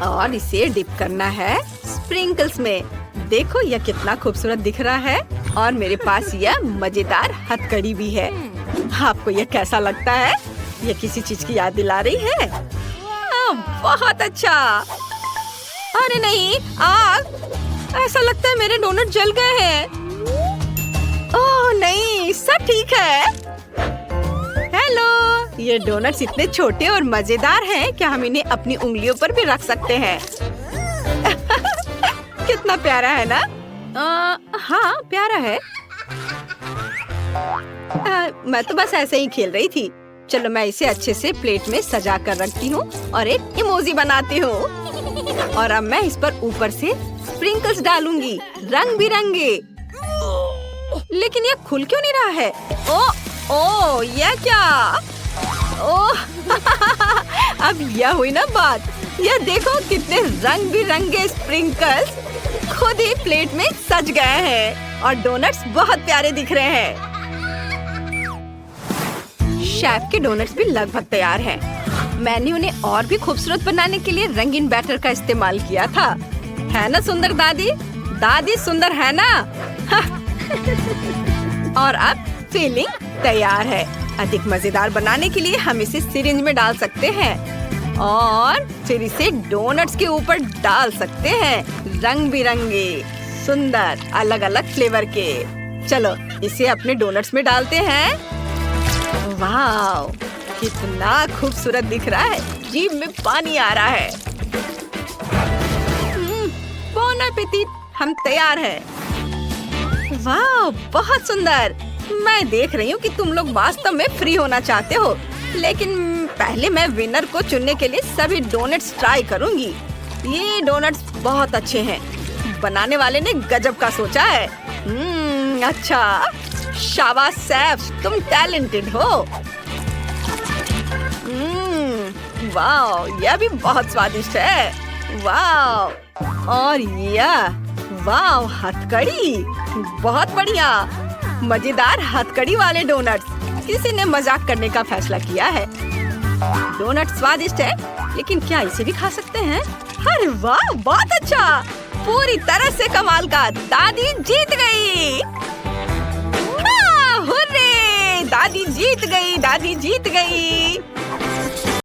और इसे डिप करना है स्प्रिंकल्स में। देखो, यह कितना खूबसूरत दिख रहा है। और मेरे पास यह मजेदार हथकड़ी भी है। आपको यह कैसा लगता है? यह किसी चीज की याद दिला रही है? बहुत अच्छा। अरे नहीं, आग! ऐसा लगता है मेरे डोनट जल गए हैं। ओह नहीं, सब ठीक है। हेलो, ये डोनट्स इतने छोटे और मजेदार हैं कि हम इन्हें अपनी उंगलियों पर भी रख सकते हैं। कितना प्यारा है ना? हाँ, प्यारा है। मैं तो बस ऐसे ही खेल रही थी। चलो, मैं इसे अच्छे से प्लेट में सजा कर रखती हूँ और एक इमोजी बनाती हूँ। और अब मैं इस पर ऊपर से स्प्रिंकल्स डालूंगी, रंग बिरंगे। लेकिन यह खुल क्यों नहीं रहा है? ओ, यह क्या? ओह, अब यह हुई ना बात। यह देखो, कितने रंग बिरंगे स्प्रिंकल्स खुद ही प्लेट में सज गए हैं और डोनट्स बहुत प्यारे दिख रहे हैं। शेफ के डोनट्स भी लगभग तैयार हैं। मैंने उन्हें और भी खूबसूरत बनाने के लिए रंगीन बैटर का इस्तेमाल किया था। है ना सुंदर दादी? दादी सुंदर है ना? और अब फिलिंग तैयार है। अधिक मजेदार बनाने के लिए हम इसे सिरिंज में डाल सकते हैं और फिर इसे डोनट्स के ऊपर डाल सकते हैं। रंग बिरंगे सुंदर अलग अलग फ्लेवर के। चलो इसे अपने डोनट्स में डालते हैं। वाह, कितना खूबसूरत दिख रहा है। जीभ में पानी आ रहा है। बोन एपेटिट, हम तैयार हैं। वाह, बहुत सुंदर। मैं देख रही हूँ कि तुम लोग वास्तव में फ्री होना चाहते हो, लेकिन पहले मैं विनर को चुनने के लिए सभी डोनट्स ट्राई करूंगी। ये डोनट्स बहुत अच्छे हैं। बनाने वाले ने गजब का सोचा है। अच्छा, शाबाश सैफ, तुम टैलेंटेड हो। वाह, यह भी बहुत स्वादिष्ट है। वाह, और यह वाह, हथकड़ी, बहुत बढ़िया। मजेदार हथकड़ी वाले डोनट्स। किसी ने मजाक करने का फैसला किया है। डोनट स्वादिष्ट है, लेकिन क्या इसे भी खा सकते हैं? अरे वाह, बहुत अच्छा, पूरी तरह से कमाल का। दादी जीत गई। हुर्रे, दादी जीत गई, दादी जीत गई।